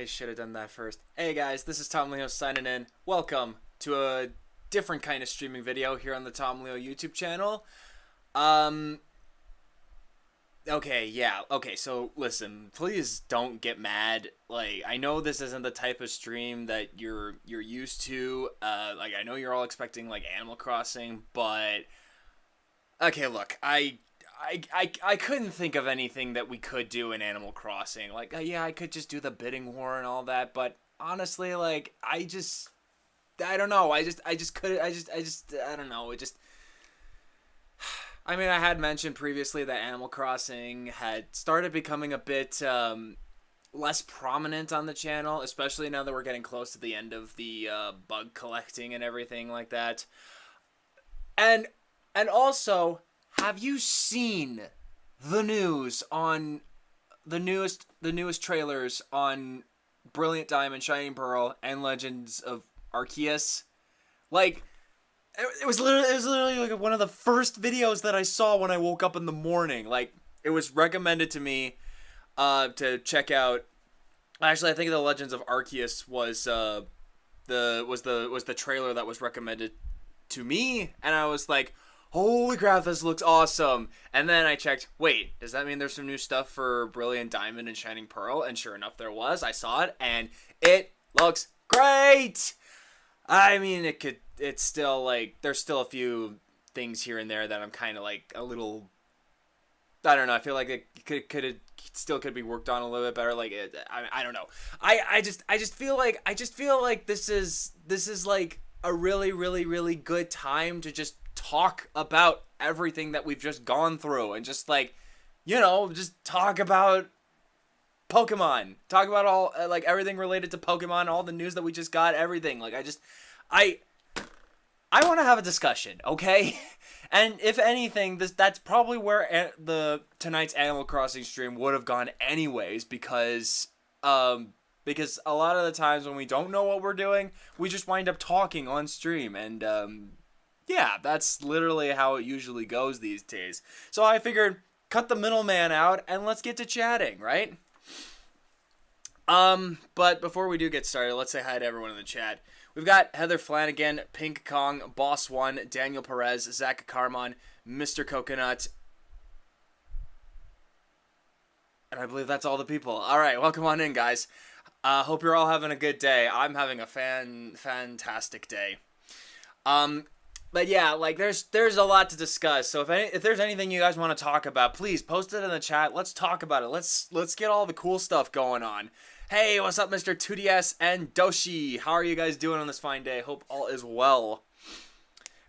I should have done that first. Hey guys, this is Tom Leo signing in. Welcome to a different kind of streaming video here on the Tom Leo YouTube channel. Okay, so listen, please don't get mad. Like, I know this isn't the type of stream that you're used to. Like, I know you're all expecting, like, Animal Crossing, but... Okay, look, I couldn't think of anything that we could do in Animal Crossing. Like, yeah, I could just do the bidding war and all that, but honestly, like, I don't know. I don't know. I mean, I had mentioned previously that Animal Crossing had started becoming a bit less prominent on the channel, especially now that we're getting close to the end of the bug collecting and everything like that. And also, have you seen the news on the newest trailers on Brilliant Diamond, Shining Pearl, and Legends of Arceus? Like, it was literally like one of the first videos that I saw when I woke up in the morning. Like, it was recommended to me to check out. Actually, I think the Legends of Arceus was the trailer that was recommended to me, and I was like, holy crap, this looks awesome. And then I checked, wait, does that mean there's some new stuff for Brilliant Diamond and Shining Pearl? And sure enough, there was. I saw it, and it looks great. I mean, it's still, like, there's still a few things here and there that I'm kind of, like, a little, I don't know, I feel like it could be worked on a little bit better. Like, I don't know. I just feel like this is like a really, really, really good time to just talk about everything that we've just gone through and just, like, you know, just talk about Pokemon, talk about all, like, everything related to Pokemon, all the news that we just got, everything. Like, I want to have a discussion, okay? And if anything, that's probably where tonight's Animal Crossing stream would have gone anyways, because a lot of the times when we don't know what we're doing, we just wind up talking on stream, and yeah, that's literally how it usually goes these days. So I figured, cut the middleman out and let's get to chatting, right? But before we do get started, let's say hi to everyone in the chat. We've got Heather Flanagan, Pink Kong, Boss One, Daniel Perez, Zach Carmon, Mr. Coconut, and I believe that's all the people. All right, welcome on in, guys. Hope you're all having a good day. I'm having a fantastic day. But yeah, like, there's a lot to discuss. So if there's anything you guys want to talk about, please post it in the chat. Let's talk about it. Let's get all the cool stuff going on. Hey, what's up, Mr. 2DS and Doshi? How are you guys doing on this fine day? Hope all is well.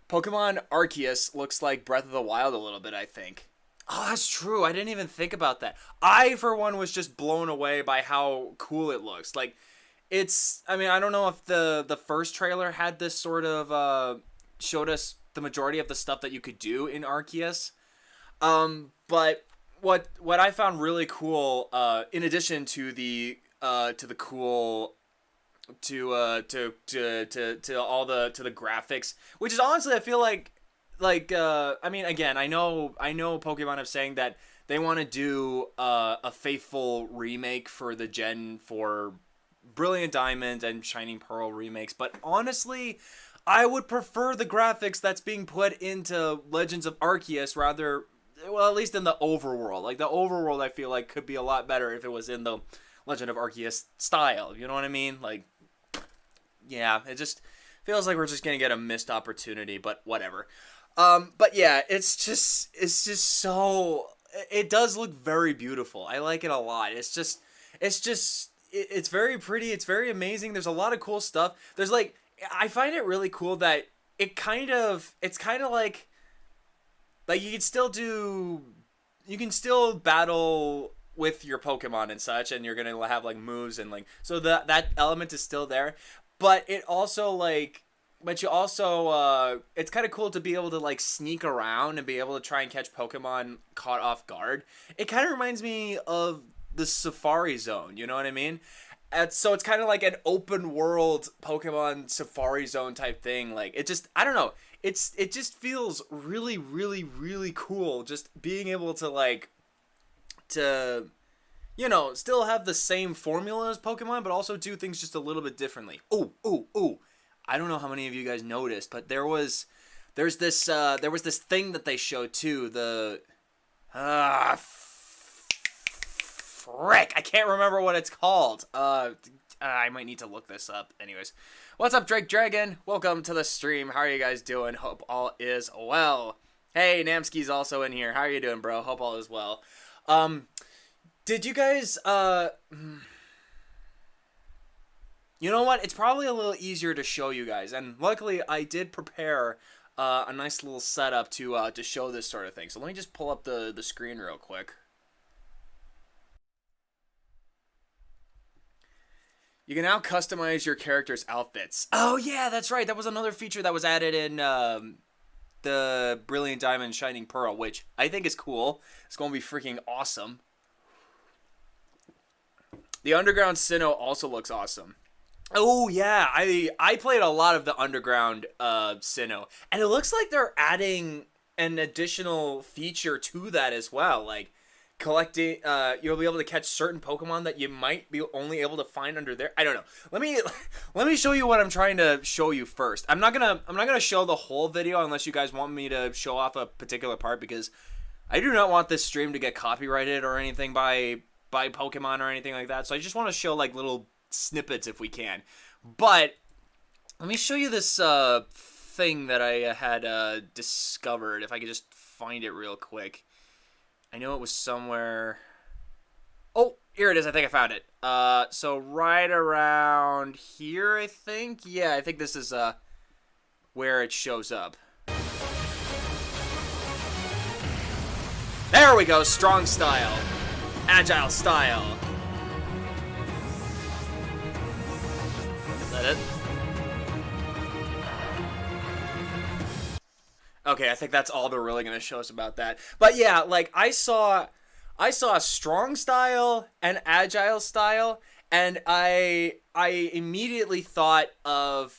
Pokemon Arceus looks like Breath of the Wild a little bit, I think. Oh, that's true. I didn't even think about that. I, for one, was just blown away by how cool it looks. Like, I mean, I don't know if the first trailer had this sort of, showed us the majority of the stuff that you could do in Arceus. But what I found really cool, in addition to the cool, to all the graphics, which is honestly, I feel like, I mean, again, I know Pokemon are saying that they want to do a faithful remake for the gen for Brilliant Diamond and Shining Pearl remakes, but honestly, I would prefer the graphics that's being put into Legends of Arceus rather, well, at least in the overworld. Like, the overworld, I feel like, could be a lot better if it was in the Legend of Arceus style. You know what I mean? Like, yeah, it just feels like we're just gonna get a missed opportunity, but whatever. But yeah, it's just so, it does look very beautiful. I like it a lot. It's very pretty. It's very amazing. There's a lot of cool stuff. There's, like, I find it really cool that it's kind of like you can still battle with your Pokemon and such, and you're gonna have, like, moves and, like, so that element is still there, but you also it's kind of cool to be able to, like, sneak around and be able to try and catch Pokemon caught off guard. It kind of reminds me of the Safari Zone, you know what I mean? So it's kind of like an open world Pokemon Safari Zone type thing. Like, I don't know. It just feels really, really, really cool. Just being able to, like, you know, still have the same formula as Pokemon, but also do things just a little bit differently. Ooh. I don't know how many of you guys noticed, but there was this thing that they showed too. Frick, I can't remember what it's called. I might need to look this up. Anyways, what's up, Drake Dragon? Welcome to the stream. How are you guys doing? Hope all is well. Hey, Namski's also in here. How are you doing, bro? Hope all is well. Did you guys, you know what? It's probably a little easier to show you guys, and luckily I did prepare a nice little setup to show this sort of thing. So let me just pull up the screen real quick. You can now customize your character's outfits. Oh yeah, that's right. That was another feature that was added in the Brilliant Diamond Shining Pearl, which I think is cool. It's going to be freaking awesome. The Underground Sinnoh also looks awesome. Oh yeah, I played a lot of the Underground Sinnoh, and it looks like they're adding an additional feature to that as well. Like collecting, you'll be able to catch certain Pokemon that you might be only able to find under there. I don't know. Let me show you what I'm trying to show you first. I'm not gonna show the whole video unless you guys want me to show off a particular part, because I do not want this stream to get copyrighted or anything by Pokemon or anything like that. So I just want to show like little snippets if we can. But let me show you this thing that I had discovered. If I could just find it real quick. I know it was somewhere. Oh, here it is. I think I found it. So right around here, I think. Yeah, I think this is where it shows up. There we go. Strong style. Agile style. Is that it? Okay, I think that's all they're really going to show us about that. But yeah, like I saw strong style and agile style, and I immediately thought of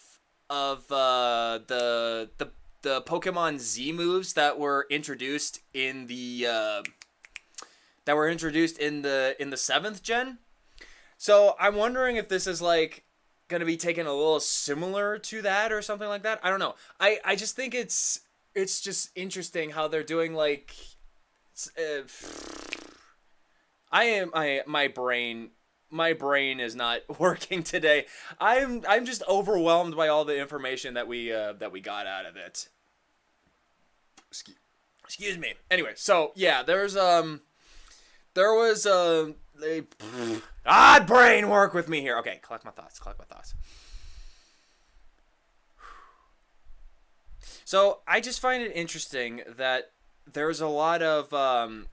the Pokemon Z moves that were introduced in the 7th gen. So I'm wondering if this is like gonna be taken a little similar to that or something like that. I don't know. I just think it's just interesting how they're doing like. My brain is not working today. I'm just overwhelmed by all the information that we got out of it. Excuse me. Anyway, so yeah, there was brain, work with me here. Okay, collect my thoughts. So I just find it interesting that there's a lot of well,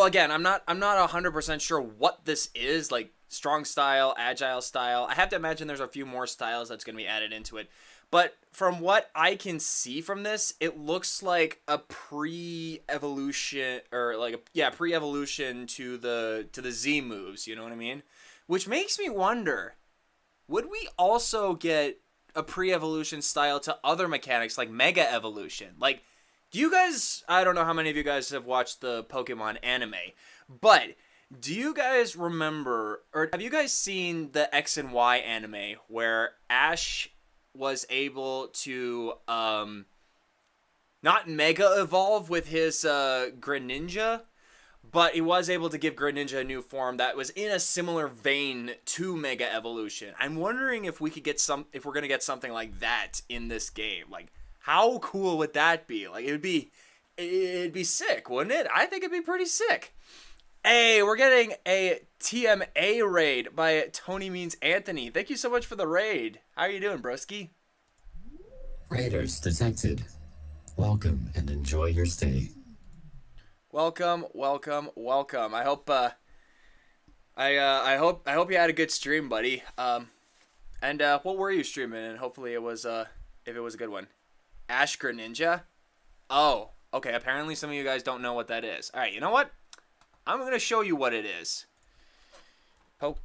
again, I'm not 100% sure what this is, like strong style, agile style. I have to imagine there's a few more styles that's going to be added into it. But from what I can see from this, it looks like a pre-evolution pre-evolution to the Z moves, you know what I mean? Which makes me wonder, would we also get a pre-evolution style to other mechanics like Mega Evolution? Like, do you guys, I don't know how many of you guys have watched the Pokemon anime, but do you guys remember, or have you guys seen the X and Y anime where Ash was able to not Mega Evolve with his Greninja, but he was able to give Greninja a new form that was in a similar vein to Mega Evolution. I'm wondering if we could get if we're gonna get something like that in this game. Like, how cool would that be? Like, it'd be sick, wouldn't it? I think it'd be pretty sick. Hey, we're getting a TMA raid by Tony Means Anthony. Thank you so much for the raid. How are you doing, broski? Raiders detected. Welcome and enjoy your stay. Welcome. I hope I hope you had a good stream, buddy. And what were you streaming? And hopefully it was if it was a good one. Ash Greninja? Oh, okay. Apparently some of you guys don't know what that is. All right, you know what? I'm going to show you what it is. Pokemon.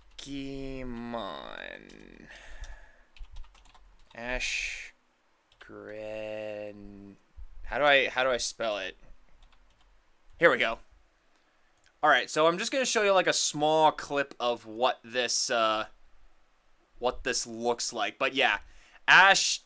Ash Gren. How do I spell it? Here we go. All right, so I'm just gonna show you like a small clip of what this looks like. But yeah, Ash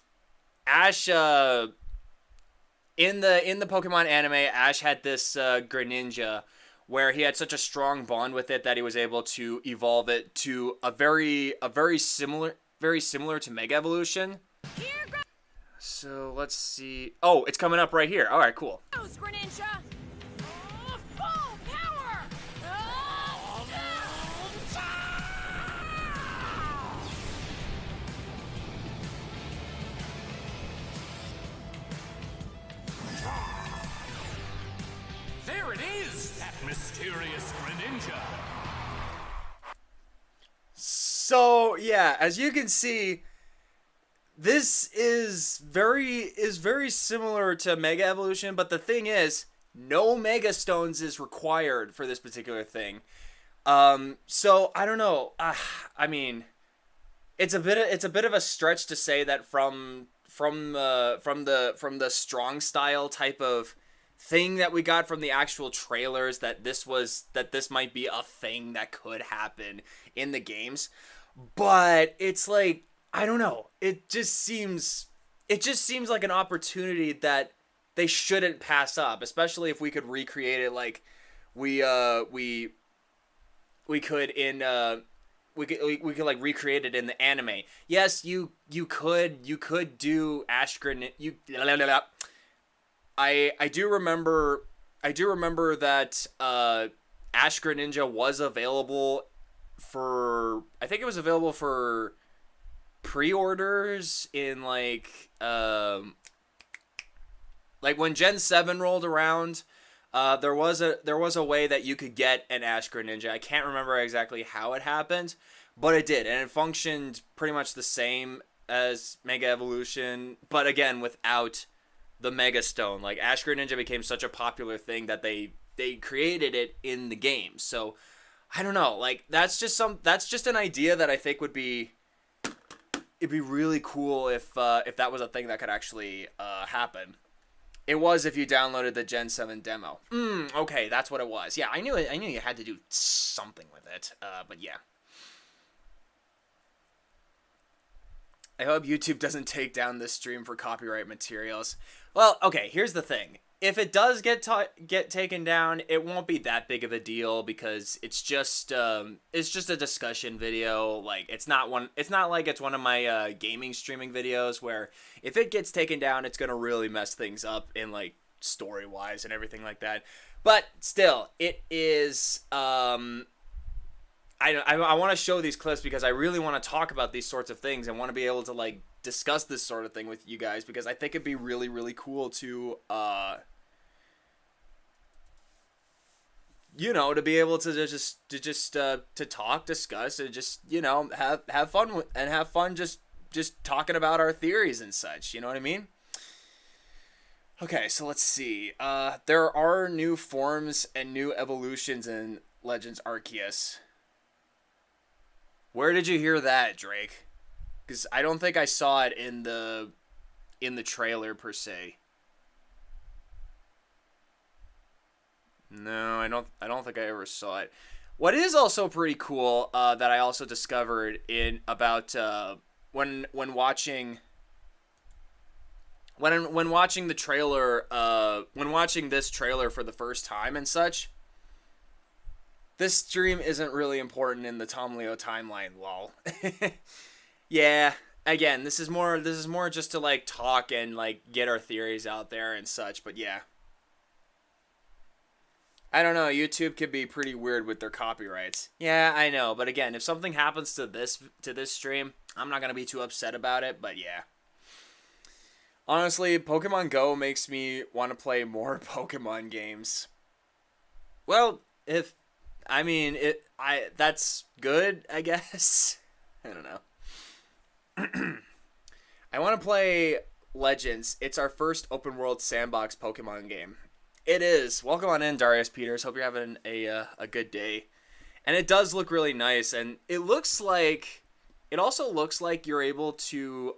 in the Pokemon anime, Ash had this Greninja where he had such a strong bond with it that he was able to evolve it to a very similar to Mega Evolution. So let's see. Oh, it's coming up right here. All right, cool. Greninja! Full power! There it is, that mysterious Greninja. So yeah, as you can see, this is very similar to Mega Evolution, but the thing is, no Mega Stones is required for this particular thing. So I don't know. I mean, it's a bit of a stretch to say that from the strong style type of thing that we got from the actual trailers that this might be a thing that could happen in the games. But it's like, I don't know. It just seems like an opportunity that they shouldn't pass up, especially if we could recreate it like we could in we could like recreate it in the anime. Yes, you could do Ash Greninja. I do remember that Ash Greninja was available for, I think it was available for pre-orders in like when Gen 7 rolled around. There was a way that you could get an Ash Greninja. I can't remember exactly how it happened, but it did, and it functioned pretty much the same as Mega Evolution, but again without the Mega Stone. Like, Ash Greninja became such a popular thing that they created it in the game. So I don't know. Like, that's just an idea that I think it'd be really cool if that was a thing that could actually happen. It was if you downloaded the Gen 7 demo. Okay, that's what it was. Yeah, I knew you had to do something with it. But yeah. I hope YouTube doesn't take down this stream for copyright materials. Well, okay, here's the thing. If it does get taken down, it won't be that big of a deal because it's just a discussion video. Like, it's not like it's one of my gaming streaming videos where if it gets taken down, it's gonna really mess things up in like story wise and everything like that. But still, it is. I want to show these clips because I really want to talk about these sorts of things and want to be able to like discuss this sort of thing with you guys because I think it'd be really, really cool to to be able to just talk, discuss, and just have fun just talking about our theories and such. You know what I mean? Okay, so let's see. There are new forms and new evolutions in Legends Arceus. Where did you hear that, Drake? Because I don't think I saw it in the trailer per se. No, I don't think I ever saw it. What is also pretty cool that I also discovered in about when watching the trailer when watching this trailer for the first time and such. This stream isn't really important in the Tom Leo timeline, lol. Yeah, again, this is more just to like talk and like get our theories out there and such, but yeah. I don't know, YouTube could be pretty weird with their copyrights. Yeah, I know, but again, if something happens to this stream, I'm not going to be too upset about it, but yeah. Honestly, Pokemon Go makes me want to play more Pokemon games. Well, that's good, I guess. I don't know. I want to play Legends. It's our first open world sandbox Pokemon game. It is. Welcome on in, Darius Peters. Hope you're having a good day. And it does look really nice, and it also looks like you're able to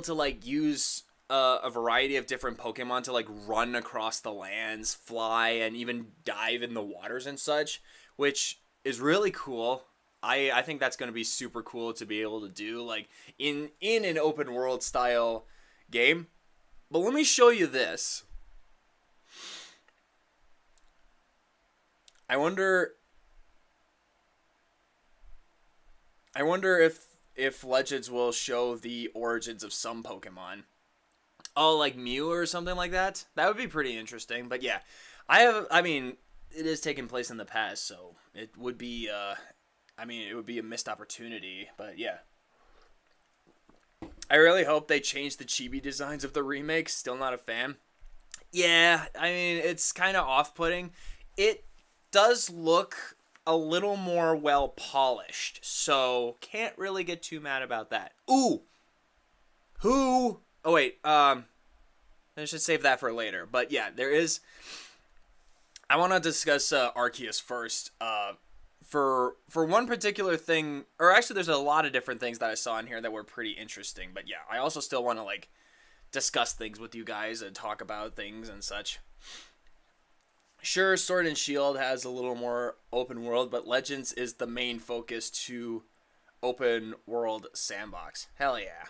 like use a variety of different Pokemon to like run across the lands, fly, and even dive in the waters and such, which is really cool. I think that's going to be super cool to be able to do like in an open world style game. But let me show you this. I wonder if Legends will show the origins of some Pokemon. Oh, like Mew or something like that? That would be pretty interesting. But yeah, I mean, it is taking place in the past, so it would be, it would be a missed opportunity. But yeah. I really hope they change the chibi designs of the remake. Still not a fan. Yeah, I mean, it's kind of off-putting. It does look a little more well polished, so can't really get too mad about that. Ooh! Who? Oh, wait, I should save that for later. But yeah, there is... I want to discuss Arceus first. For one particular thing, or actually there's a lot of different things that I saw in here that were pretty interesting. But yeah, I also still want to like discuss things with you guys and talk about things and such. Sure, Sword and Shield has a little more open world, but Legends is the main focus to open world sandbox. Hell yeah.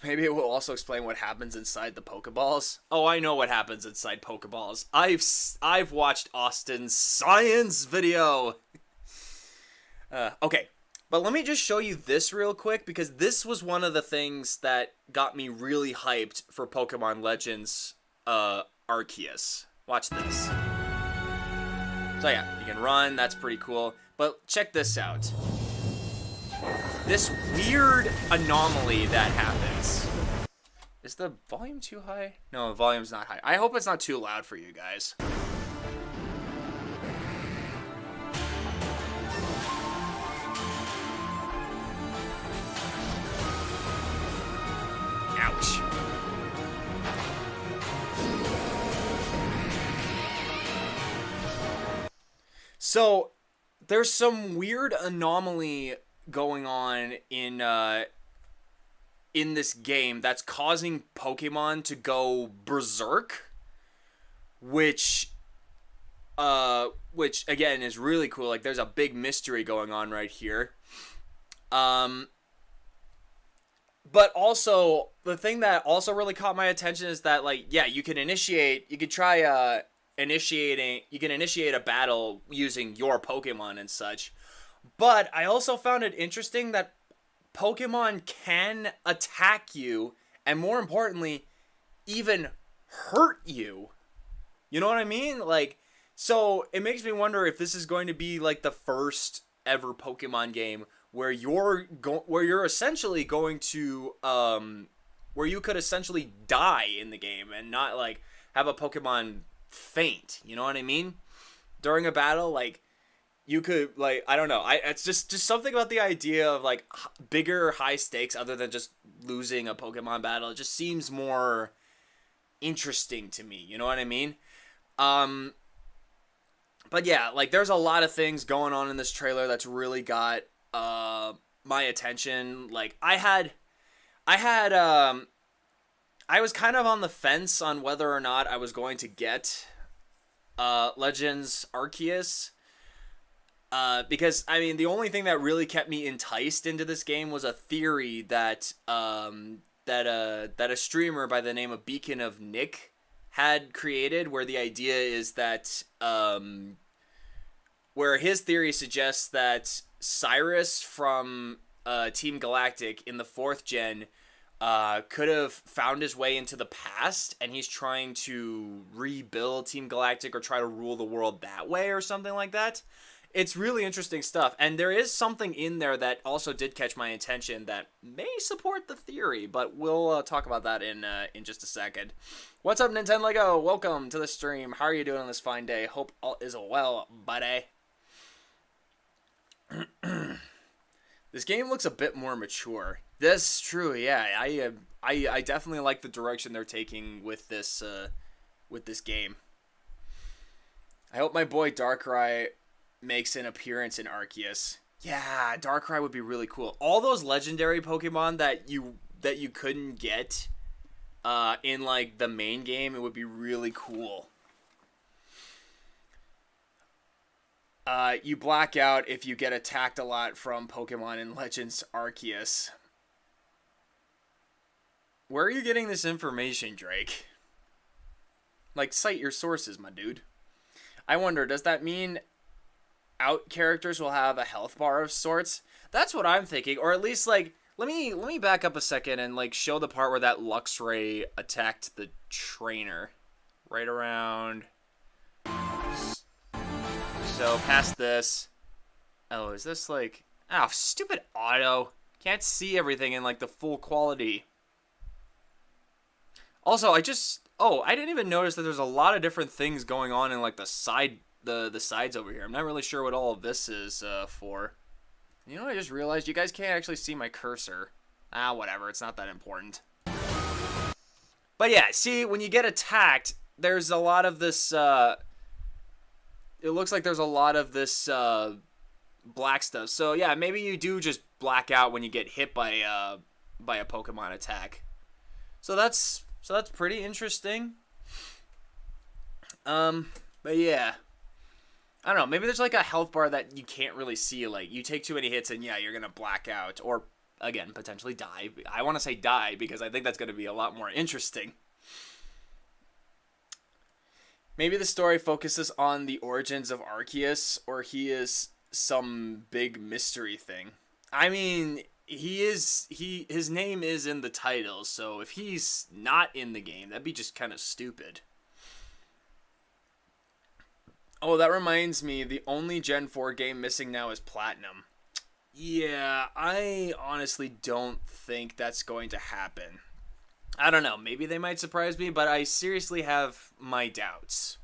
Maybe it will also explain what happens inside the Pokeballs. Oh, I know what happens inside Pokeballs. I've watched Austin's science video. Okay, but let me just show you this real quick, because this was one of the things that got me really hyped for Pokemon Legends Arceus. Watch this. So yeah, you can run, that's pretty cool. But check this out. This weird anomaly that happens. Is the volume too high? No, the volume's not high. I hope it's not too loud for you guys. Ouch. So, there's some weird anomaly going on in this game that's causing Pokemon to go berserk, which again is really cool. Like, there's a big mystery going on right here. But also the thing that also really caught my attention is that, like, yeah, you can initiate a battle using your Pokemon and such. But I also found it interesting that Pokemon can attack you, and more importantly, even hurt you. You know what I mean? Like, so it makes me wonder if this is going to be like the first ever Pokemon game where you're essentially going to where you could essentially die in the game and not like have a Pokemon faint. You know what I mean? During a battle, like, you could, like, I don't know. It's just something about the idea of, like, bigger high stakes other than just losing a Pokemon battle. It just seems more interesting to me. You know what I mean? But yeah, like, there's a lot of things going on in this trailer that's really got my attention. Like, I was kind of on the fence on whether or not I was going to get Legends Arceus. Because, I mean, the only thing that really kept me enticed into this game was a theory that a streamer by the name of Beacon of Nick had created, where the idea is that, where his theory suggests that Cyrus from Team Galactic in the 4th gen could have found his way into the past, and he's trying to rebuild Team Galactic or try to rule the world that way or something like that. It's really interesting stuff, and there is something in there that also did catch my attention that may support the theory, but we'll talk about that in just a second. What's up, Nintendo Lego? Welcome to the stream. How are you doing on this fine day? Hope all is well, buddy. This game looks a bit more mature. That's true, yeah. I definitely like the direction they're taking with this game. I hope my boy Darkrai makes an appearance in Arceus. Yeah, Darkrai would be really cool. All those legendary Pokemon that you couldn't get in like the main game, it would be really cool. You black out if you get attacked a lot from Pokemon in Legends Arceus. Where are you getting this information, Drake? Like, cite your sources, my dude. I wonder, does that mean out characters will have a health bar of sorts? That's what I'm thinking, or at least, like, let me back up a second and, like, show the part where that Luxray attacked the trainer. Right around... So, past this. Oh, is this, like... Oh, stupid auto. Can't see everything in, like, the full quality. Also, I didn't even notice that there's a lot of different things going on in, like, the sides over here. I'm not really sure what all of this is for. You know what I just realized? You guys can't actually see my cursor. Ah, whatever. It's not that important. But yeah, see, when you get attacked, there's a lot of this, it looks like there's a lot of this, black stuff. So yeah, maybe you do just black out when you get hit by a Pokemon attack. So that's pretty interesting. But yeah. I don't know, maybe there's like a health bar that you can't really see. Like, you take too many hits and yeah, you're gonna black out. Or, again, potentially die. I want to say die because I think that's gonna be a lot more interesting. Maybe the story focuses on the origins of Arceus, or he is some big mystery thing. I mean, his name is in the title, so if he's not in the game, that'd be just kind of stupid. Oh, that reminds me, the only Gen 4 game missing now is Platinum. Yeah, I honestly don't think that's going to happen. I don't know, maybe they might surprise me, but I seriously have my doubts.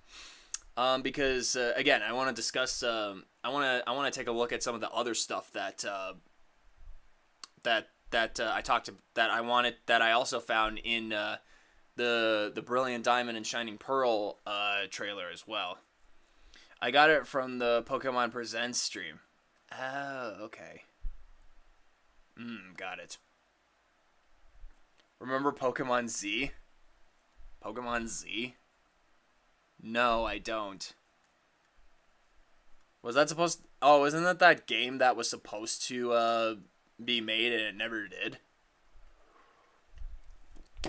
Because, again, I want to discuss, I want to take a look at some of the other stuff that I also found in, the Brilliant Diamond and Shining Pearl, trailer as well. I got it from the Pokemon Presents stream. Oh, okay. Got it. Remember Pokemon Z? Pokemon Z? No, I don't. Was that supposed... Oh, isn't that game that was supposed to be made and it never did?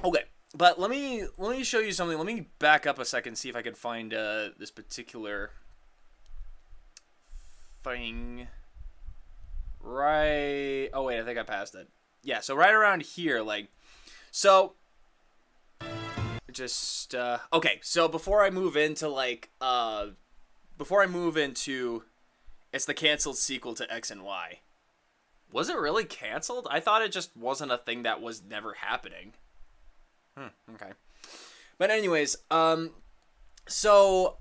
Okay, but let me show you something. Let me back up a second, see if I can find this particular thing. Right... Oh, wait, I think I passed it. Yeah, so right around here, like... So... Just, okay, so before I move into, like, it's the canceled sequel to X and Y. Was it really canceled? I thought it just wasn't a thing that was never happening. Okay. But anyways, so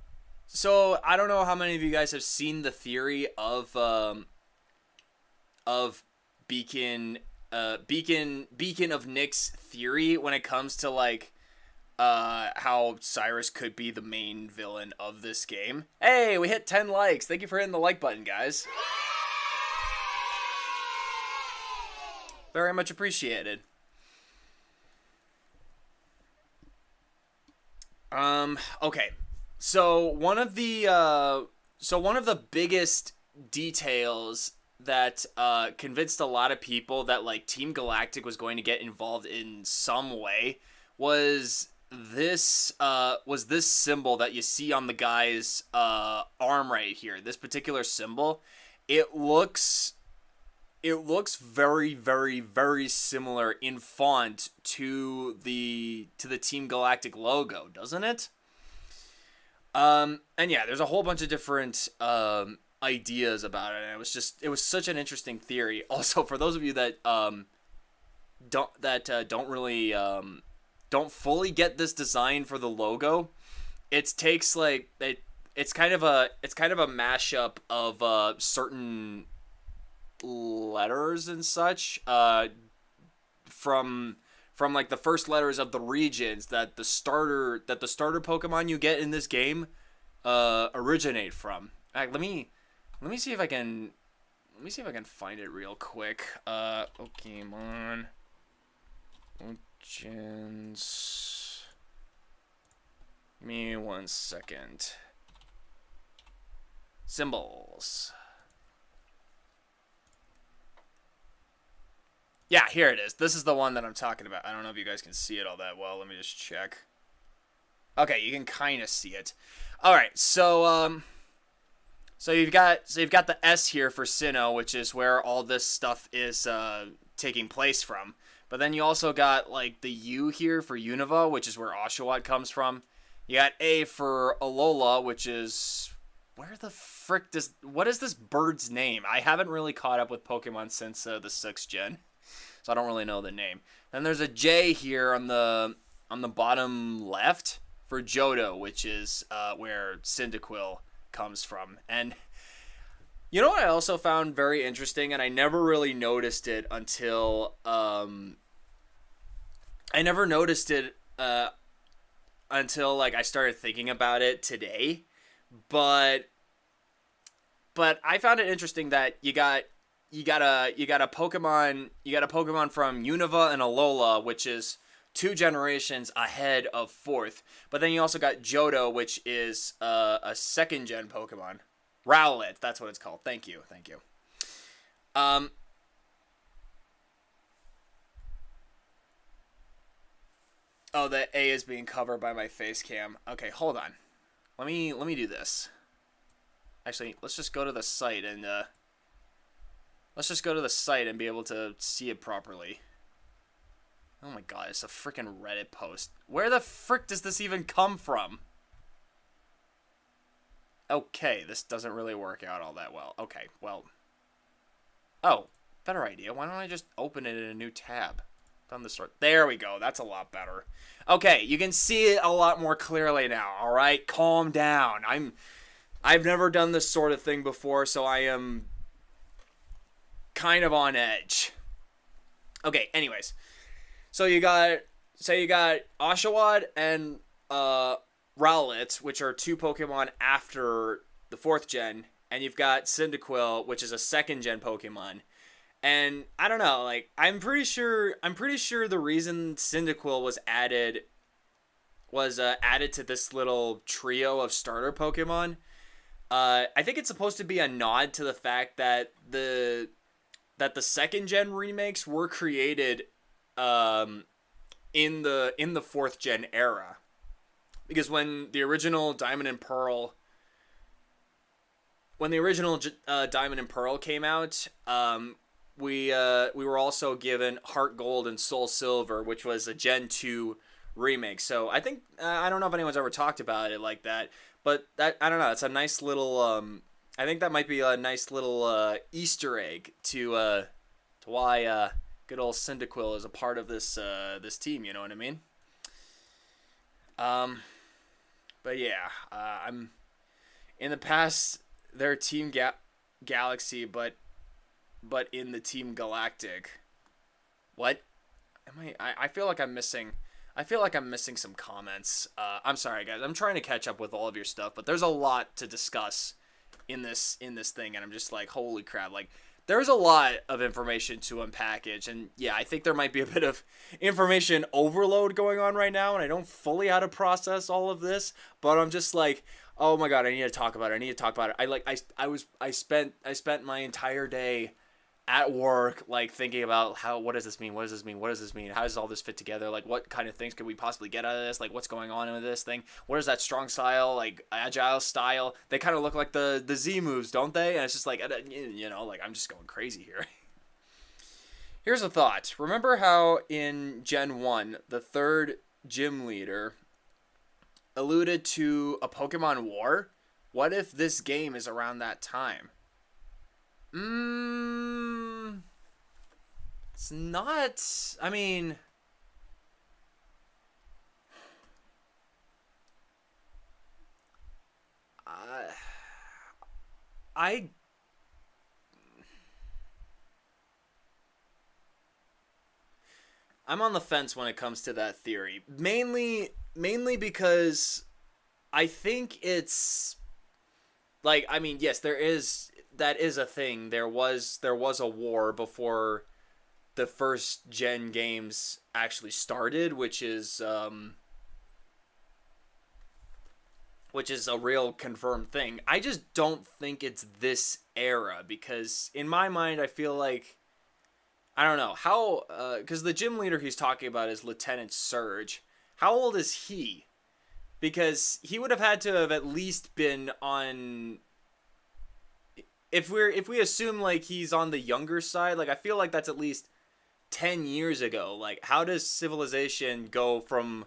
I don't know how many of you guys have seen the theory of Beacon of Nick's theory when it comes to, like, how Cyrus could be the main villain of this game. Hey, we hit 10 likes. Thank you for hitting the like button, guys. Very much appreciated. Okay. So one of the biggest details that convinced a lot of people that, like, Team Galactic was going to get involved in some way was this symbol that you see on the guy's arm right here. This particular symbol, it looks very, very, very similar in font to the Team Galactic logo, doesn't it? And yeah, there's a whole bunch of different ideas about it, and it was such an interesting theory. Also, for those of you that don't fully get this design for the logo, it's kind of a mashup of certain letters and such from like the first letters of the regions that the starter Pokemon you get in this game originate from. All right, let me see if I can find it real quick. Pokemon. Gens. Give me 1 second. Symbols. Yeah, here it is. This is the one that I'm talking about. I don't know if you guys can see it all that well. Let me just check. Okay, you can kind of see it. All right, so you've got the S here for Sinnoh, which is where all this stuff is taking place from. But then you also got like the U here for Unova, which is where Oshawott comes from. You got A for Alola, which is where the frick what is this bird's name? I haven't really caught up with Pokemon since the 6th gen, so I don't really know the name. Then there's a J here on the bottom left for Johto, which is where Cyndaquil comes from. And you know what I also found very interesting, and I never really noticed it until like I started thinking about it today. But I found it interesting that you got a Pokemon from Unova and Alola, which is 2 generations ahead of 4th. But then you also got Johto, which is a 2nd gen Pokemon. Rowlet, that's what it's called. Thank you. Oh, the A is being covered by my face cam. Okay, hold on. Let me do this. Actually, let's just go to the site and be able to see it properly. Oh my god, it's a freaking Reddit post. Where the frick does this even come from? Okay, this doesn't really work out all that well. Okay, well. Oh, better idea. Why don't I just open it in a new tab? Done this sort. There we go. That's a lot better. Okay, you can see it a lot more clearly now. All right, calm down. I've never done this sort of thing before, so I am kind of on edge. Okay, anyways. So you got Oshawott and Rowlet, which are 2 Pokemon after the 4th gen, and you've got Cyndaquil, which is a 2nd gen Pokemon. And I don't know, like I'm pretty sure the reason Cyndaquil was added to this little trio of starter Pokemon. I think it's supposed to be a nod to the fact that the 2nd gen remakes were created in the 4th gen era. Because when the original Diamond and Pearl came out, we were also given Heart Gold and Soul Silver, which was a Gen 2 remake. So I think I don't know if anyone's ever talked about it like that, but that I don't know. It's a nice little. I think that might be a nice little Easter egg to why good old Cyndaquil is a part of this team. You know what I mean? But yeah, I'm in the past. They're Team Galaxy, but in the Team Galactic. What? I feel like I'm missing. I feel like I'm missing some comments. I'm sorry, guys. I'm trying to catch up with all of your stuff, but there's a lot to discuss in this thing, and I'm just like, holy crap! Like, there's a lot of information to unpackage, and yeah, I think there might be a bit of information overload going on right now, and I don't fully how to process all of this, but I'm just like, oh my god, I need to talk about it. I spent my entire day at work, like thinking about what does this mean? How does all this fit together? Like, what kind of things could we possibly get out of this? Like, what's going on with this thing? What is that strong style, like agile style? They kind of look like the Z moves, don't they? And it's just like, you know, like I'm just going crazy here. Here's a thought. Remember how in Gen 1, the 3rd gym leader alluded to a Pokemon War? What if this game is around that time? It's not. I mean, I'm on the fence when it comes to that theory. Mainly because I think it's like, I mean, yes, that is a thing. There was a war before the first gen games actually started, which is a real confirmed thing. I just don't think it's this era, because in my mind I feel like, I don't know how, because the gym leader he's talking about is Lieutenant Surge. How old is he? Because he would have had to have at least been on, if we assume like he's on the younger side, like I feel like that's at least 10 years ago. Like, how does civilization go from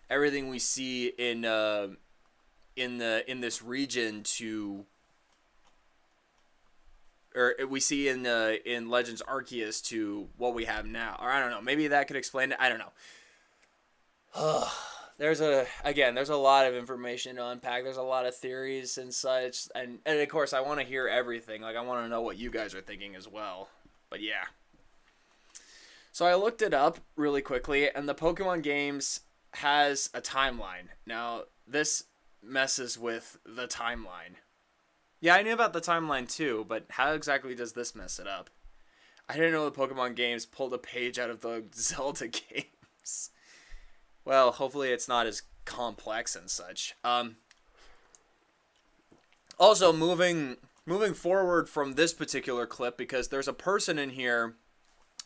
everything we see in this region to, or we see in Legends Arceus, to what we have now? Or I don't know, maybe that could explain it. I don't know. There's a lot of information to unpack. There's a lot of theories and such, and of course I want to hear everything. Like, I want to know what you guys are thinking as well. But yeah. So I looked it up really quickly, and the Pokemon games has a timeline. Now, this messes with the timeline. Yeah, I knew about the timeline too, but how exactly does this mess it up? I didn't know the Pokemon games pulled a page out of the Zelda games. Well, hopefully it's not as complex and such. Also, moving forward from this particular clip, because there's a person in here,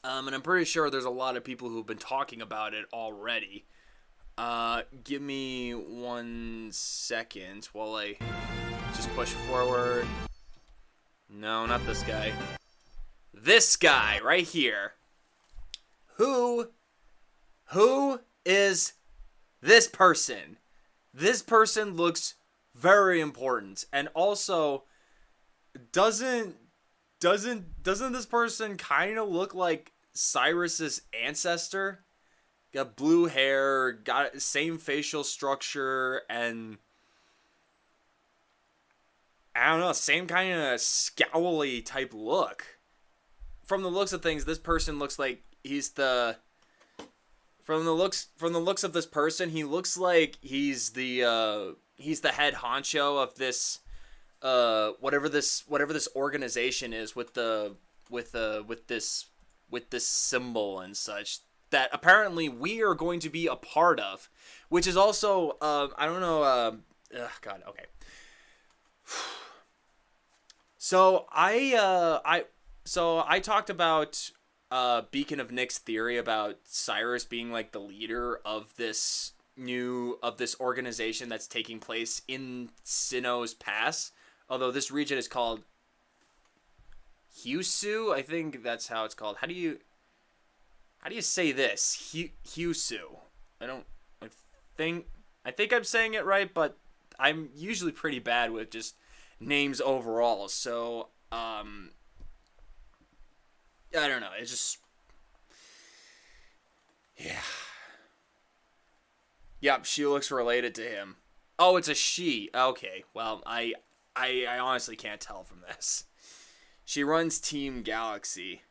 and I'm pretty sure there's a lot of people who've been talking about it already. Give me 1 second while I just push forward. No, not this guy. This guy right here. Who is this person? This person looks very important, and also doesn't this person kind of look like Cyrus's ancestor? Got blue hair, got same facial structure, and I don't know, same kind of scowly type look. From the looks of things, this person looks like he's the. From the looks of this person, he looks like he's the head honcho of this whatever this organization is with this symbol and such that apparently we are going to be a part of, which is also I don't know God, okay. So I talked about Beacon of Nick's theory about Cyrus being like the leader of this organization that's taking place in Sinnoh's Pass. Although this region is called Husu, I think that's how it's called. How do you say this? Husu. I think I'm saying it right, but I'm usually pretty bad with just names overall. So I don't know. It's just, yeah. Yep, she looks related to him. Oh, it's a she. Okay, well, I honestly can't tell from this. She runs Team Galaxy.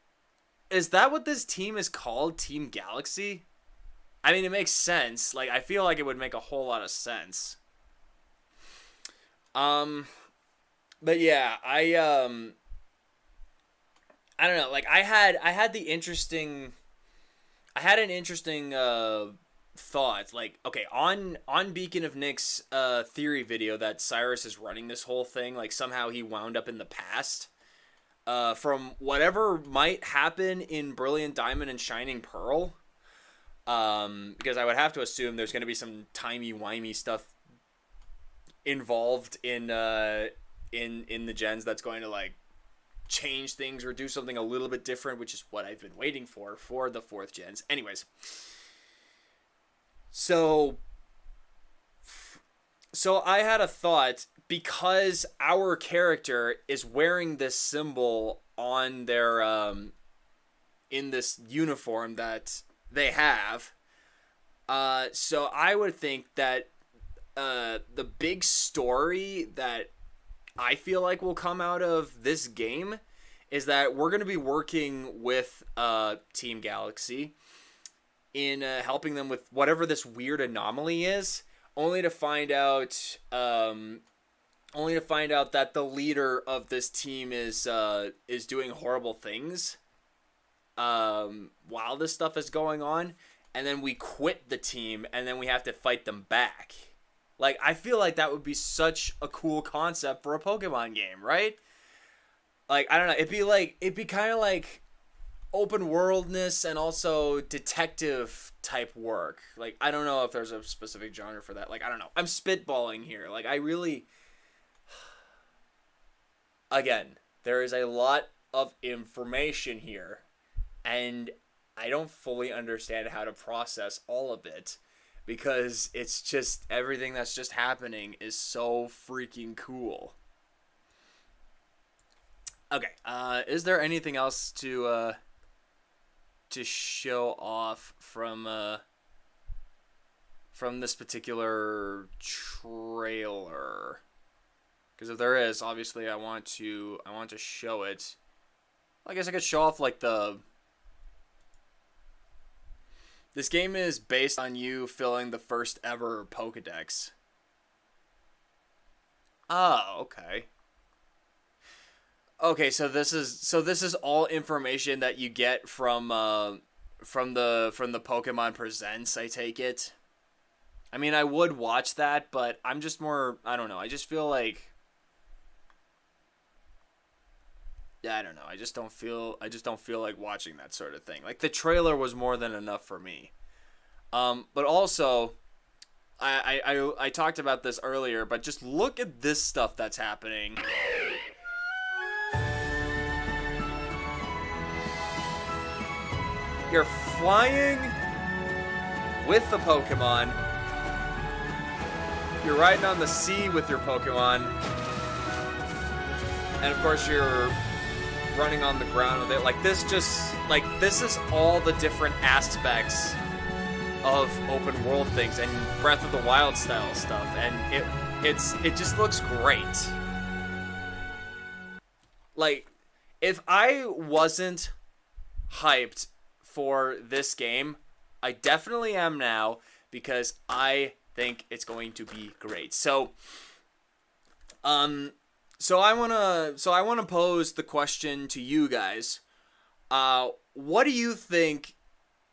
Is that what this team is called? Team Galaxy? I mean, it makes sense. Like, I feel like it would make a whole lot of sense. But yeah, I don't know. Like, I had an interesting thought. Like, okay, on Beacon of Nick's theory video that Cyrus is running this whole thing, like somehow he wound up in the past. From whatever might happen in Brilliant Diamond and Shining Pearl, because I would have to assume there's going to be some timey-wimey stuff involved in the gens that's going to like change things or do something a little bit different, which is what I've been waiting for the 4th gens. Anyways, so I had a thought, because our character is wearing this symbol on their in this uniform that they have, so I would think that the big story that I feel like will come out of this game is that we're going to be working with Team Galaxy in helping them with whatever this weird anomaly is, only to find out that the leader of this team is doing horrible things. while this stuff is going on, and then we quit the team, and then we have to fight them back. Like, I feel like that would be such a cool concept for a Pokemon game, right? Like, I don't know, it'd be kind of like open worldness and also detective type work. Like, I don't know if there's a specific genre for that. Like, I don't know. I'm spitballing here. Like, I really... Again, there is a lot of information here, and I don't fully understand how to process all of it, because it's just, everything that's just happening is so freaking cool. Okay, is there anything else to show off from this particular trailer? Because if there is, obviously I want to show it. I guess I could show off like this game is based on you filling the first ever Pokedex. Oh, okay. Okay, so this is all information that you get from the Pokemon Presents, I take it. I mean, I would watch that, but I'm just more, I don't know. I just feel like, I don't know. I just don't feel like watching that sort of thing. Like, the trailer was more than enough for me. But also, I talked about this earlier, but just look at this stuff that's happening. You're flying with the Pokemon. You're riding on the sea with your Pokemon. And of course you're running on the ground with it. Like, this is all the different aspects of open world things and Breath of the Wild style stuff, and it just looks great. Like, if I wasn't hyped for this game, I definitely am now, because I think it's going to be great. So I wanna pose the question to you guys. What do you think?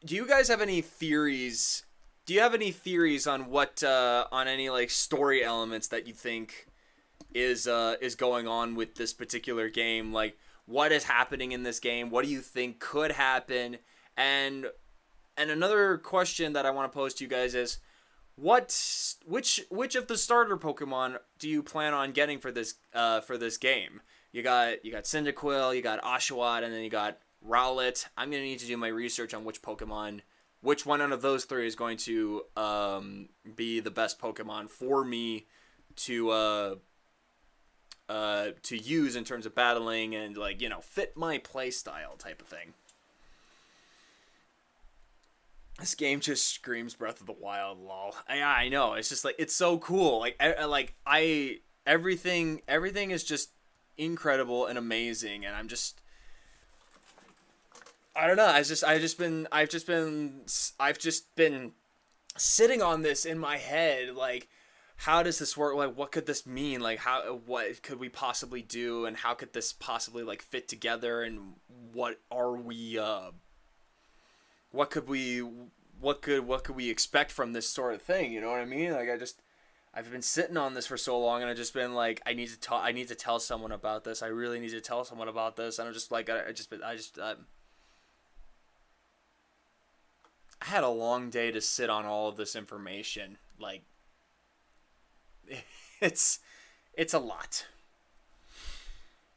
Do you guys have any theories? Do you have any theories on what on any like story elements that you think is going on with this particular game? Like, what is happening in this game? What do you think could happen? And another question that I want to pose to you guys is, which of the starter Pokemon do you plan on getting for this game? You got Cyndaquil, you got Oshawott, and then you got Rowlet. I'm gonna need to do my research on which one out of those three is going to be the best Pokemon for me to use in terms of battling and, like, you know, fit my play style type of thing. This game just screams Breath of the Wild, lol. I know, it's just like, it's so cool. Everything is just incredible and amazing, and I don't know. I've just been sitting on this in my head. Like, how does this work? Like, what could this mean? Like, what could we possibly do? And how could this possibly, like, fit together? And what could we expect from this sort of thing? You know what I mean? Like, I've been sitting on this for so long, and I've just been like, I need to tell someone about this. I really need to tell someone about this. And I'm just like, I had a long day to sit on all of this information. Like, it's a lot.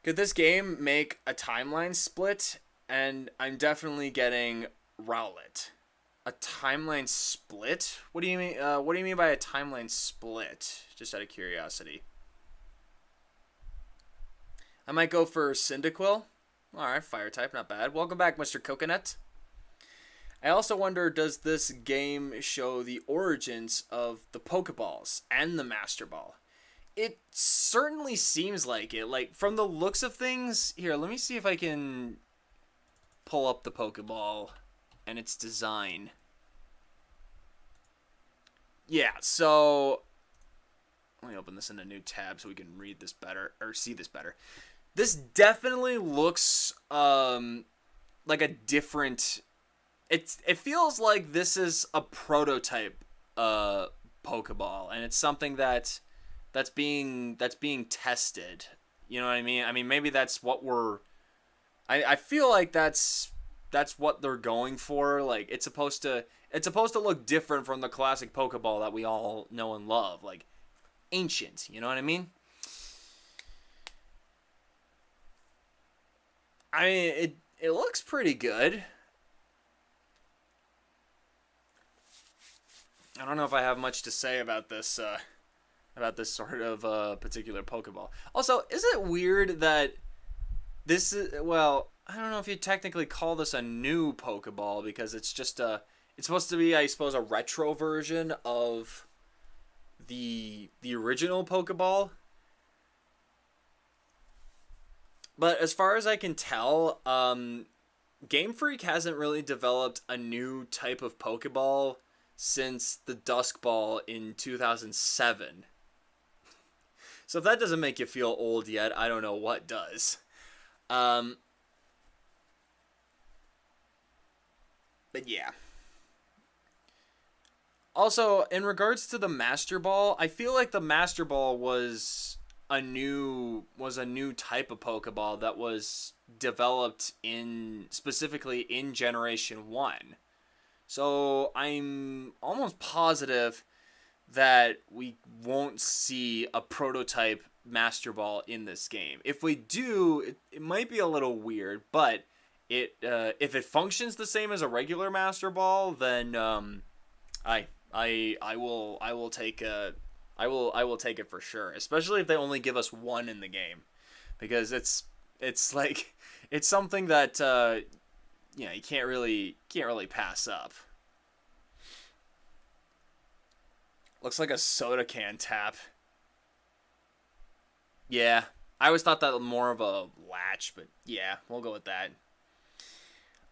Could this game make a timeline split? And I'm definitely getting Rowlet. A timeline split? What do you mean? What do you mean by a timeline split? Just out of curiosity. I might go for Cyndaquil. All right, fire type, not bad. Welcome back, Mr. Coconut. I also wonder, does this game show the origins of the Pokeballs and the Master Ball? It certainly seems like it. Like, from the looks of things, here, let me see if I can pull up the Pokeball and its design. Yeah, so let me open this in a new tab so we can read this better, or see this better. This definitely looks like a different. It feels like this is a prototype Pokeball, and it's something that's being tested. You know what I mean? I mean, maybe that's what we're. I feel like that's what they're going for. Like it's supposed to look different from the classic Pokeball that we all know and love, like ancient. You know what I mean? I mean, it looks pretty good. I don't know if I have much to say about this sort of particular Pokeball. Also, is it weird that this is, well, I don't know if you technically call this a new Pokeball because it's just it's supposed to be, I suppose, a retro version of the original Pokeball. But as far as I can tell, Game Freak hasn't really developed a new type of Pokeball since the Dusk Ball in 2007. So if that doesn't make you feel old yet, I don't know what does. But yeah. Also, in regards to the Master Ball, I feel like the Master Ball was a new type of Pokeball that was developed specifically in Generation 1. So I'm almost positive that we won't see a prototype Master Ball in this game. If we do, it might be a little weird, but if it functions the same as a regular Master Ball, then I will take it for sure. Especially if they only give us one in the game, because it's like it's something that you can't really pass up. Looks like a soda can tap. Yeah, I always thought that more of a latch, but yeah, we'll go with that.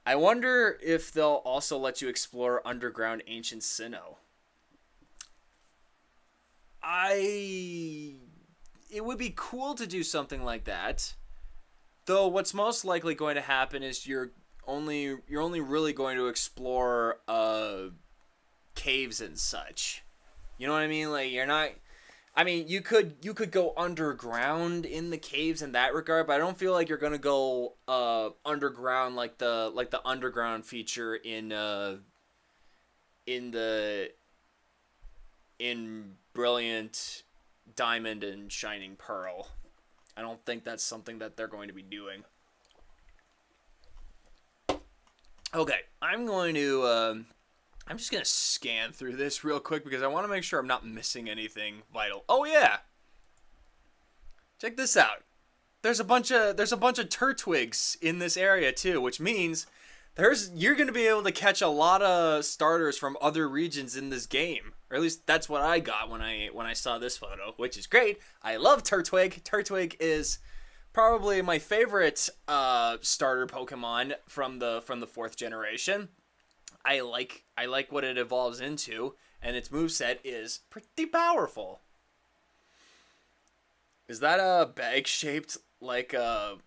I wonder if they'll also let you explore underground ancient Sinnoh. It would be cool to do something like that. Though what's most likely going to happen is you're only really going to explore caves and such. You know what I mean? Like you're not. I mean, you could go underground in the caves in that regard, but I don't feel like you're gonna go underground like the underground feature in Brilliant Diamond and Shining Pearl. I don't think that's something that they're going to be doing. Okay, I'm just going to scan through this real quick because I want to make sure I'm not missing anything vital. Oh yeah. Check this out. There's a bunch of Turtwigs in this area too, which means you're going to be able to catch a lot of starters from other regions in this game. Or at least that's what I got when I saw this photo, which is great. I love Turtwig. Turtwig is probably my favorite starter Pokemon from the 4th generation. I like what it evolves into, and its moveset is pretty powerful. Is that a bag shaped like a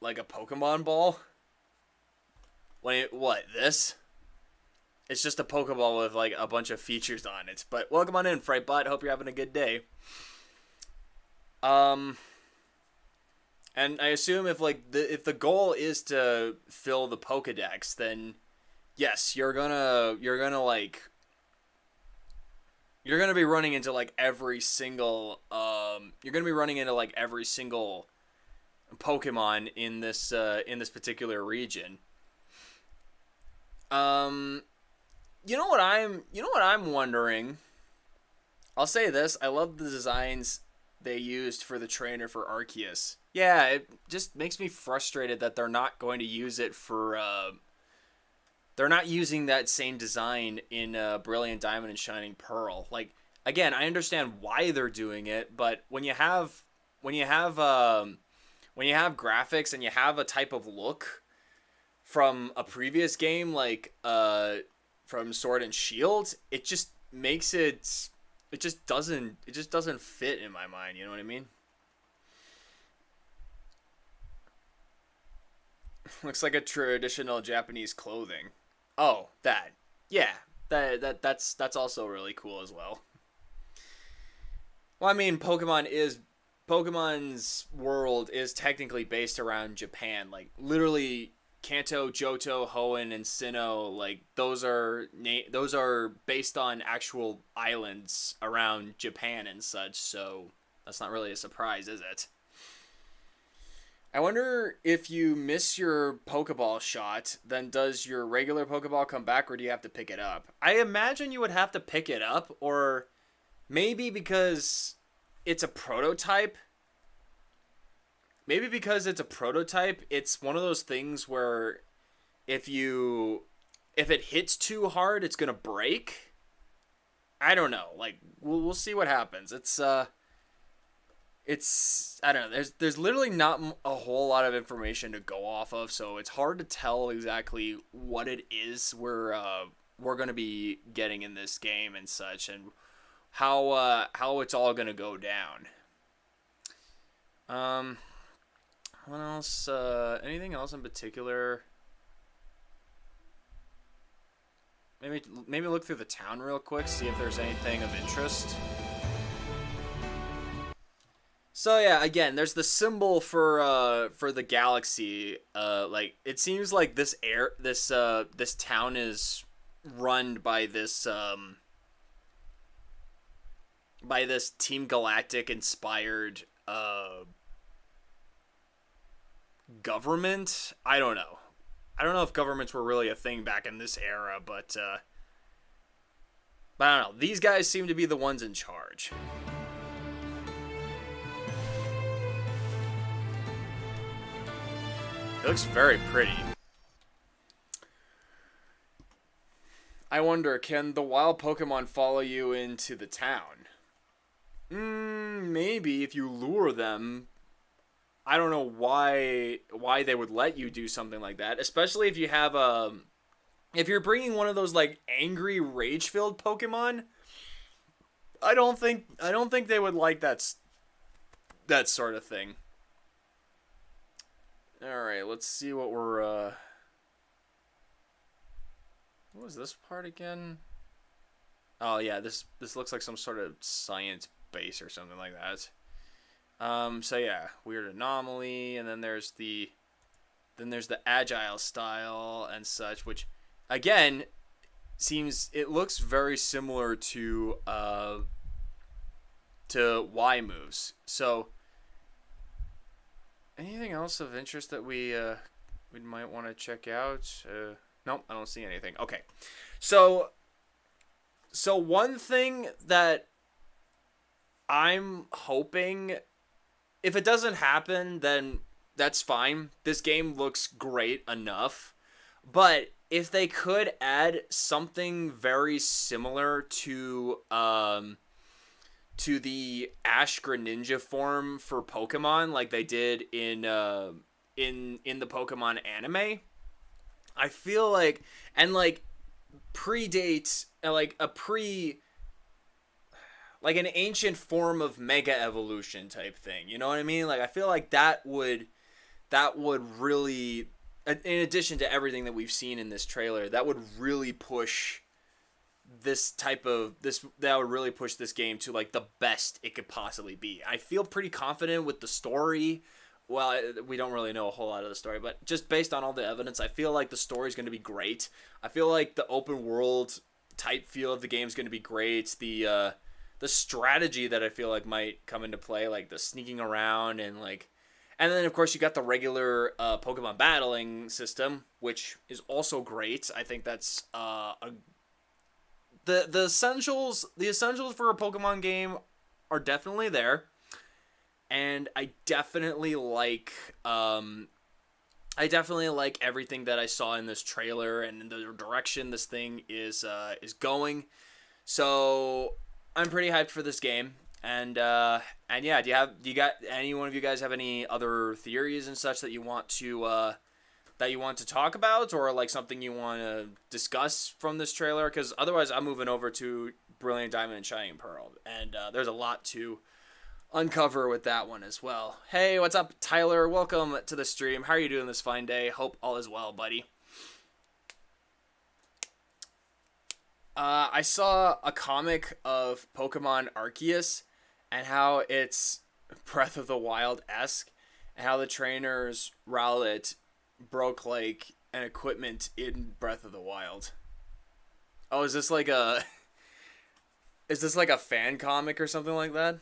Pokemon ball? What, this? It's just a Pokeball with like a bunch of features on it. But welcome on in, Frightbot. Hope you're having a good day. And I assume if the goal is to fill the Pokedex, then yes, you're gonna be running into like every single Pokemon in this particular region. You know what I'm wondering? I'll say this, I love the designs they used for the trainer for Arceus. Yeah, it just makes me frustrated that they're not going to use it for they're not using that same design in Brilliant Diamond and Shining Pearl. Like, again, I understand why they're doing it, but when you have graphics and you have a type of look from a previous game like from Sword and Shield, it just makes it just doesn't fit in my mind, you know what I mean? Looks like a traditional Japanese clothing. Oh, that. Yeah, that's also really cool as well. Well, I mean, Pokemon's world is technically based around Japan. Like literally, Kanto, Johto, Hoenn, and Sinnoh. Like those are based on actual islands around Japan and such. So that's not really a surprise, is it? I wonder if you miss your Pokeball shot, then does your regular Pokeball come back, or do you have to pick it up? I imagine you would have to pick it up, or maybe because it's a prototype. Maybe because it's a prototype, it's one of those things where if it hits too hard, it's gonna break. I don't know. Like we'll see what happens. It's I don't know. There's literally not a whole lot of information to go off of, so it's hard to tell exactly what it is we're gonna be getting in this game and such, and how it's all gonna go down. What else? Anything else in particular? Maybe look through the town real quick, see if there's anything of interest. So yeah, again, there's the symbol for the galaxy. Like it seems like this town is run by this Team Galactic inspired government. I don't know. I don't know if governments were really a thing back in this era, but I don't know. These guys seem to be the ones in charge. It looks very pretty. I wonder, can the wild Pokemon follow you into the town? Maybe if you lure them. I don't know why they would let you do something like that, especially if you have if you're bringing one of those like angry rage-filled Pokemon. I don't think they would like that sort of thing. All right, let's see what we're what was this part again? Oh yeah, this looks like some sort of science base or something like that. So yeah, weird anomaly, and then there's the agile style and such, which again it looks very similar to Y moves. So anything else of interest that we might want to check out? Nope, I don't see anything. Okay, so one thing that I'm hoping, if it doesn't happen, then that's fine. This game looks great enough. But if they could add something very similar to the Ash Greninja form for Pokemon, like they did in the Pokemon anime, I feel like, and like predates like an ancient form of mega evolution type thing. You know what I mean? Like I feel like that would really, in addition to everything that we've seen in this trailer, that would really push that would really push this game to like the best it could possibly be. I feel pretty confident with the story. Well, we don't really know a whole lot of the story, but just based on all the evidence, I feel like the story is going to be great. I feel like the open world type feel of the game is going to be great. The strategy that I feel like might come into play, like the sneaking around and then of course you got the regular Pokemon battling system, which is also great. I think that's the essentials for a Pokemon game are definitely there, and I definitely like everything that I saw in this trailer and the direction this thing is going. So I'm pretty hyped for this game, and yeah, do you got any one of you guys have any other theories and such that you want to talk about, or like something you want to discuss from this trailer? Because otherwise, I'm moving over to Brilliant Diamond and Shining Pearl, and there's a lot to uncover with that one as well. Hey, what's up, Tyler? Welcome to the stream. How are you doing this fine day? Hope all is well, buddy. I saw a comic of Pokemon Arceus and how it's Breath of the Wild-esque and how the trainers Rowlet broke like an equipment in Breath of the Wild. Oh, is this like a fan comic or something like that?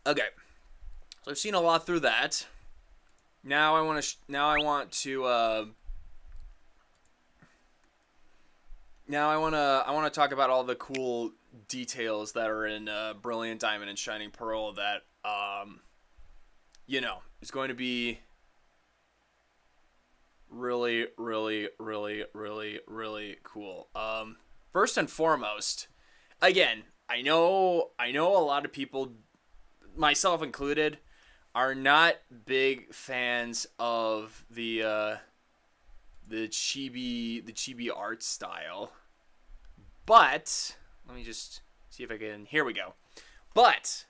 Okay. So I've seen a lot through that. Now I want to talk about all the cool details that are in Brilliant Diamond and Shining Pearl that is going to be really, really, really, really, really cool. First and foremost, again, I know a lot of people, myself included, are not big fans of the chibi art style. But let me just see if I can. Here we go. But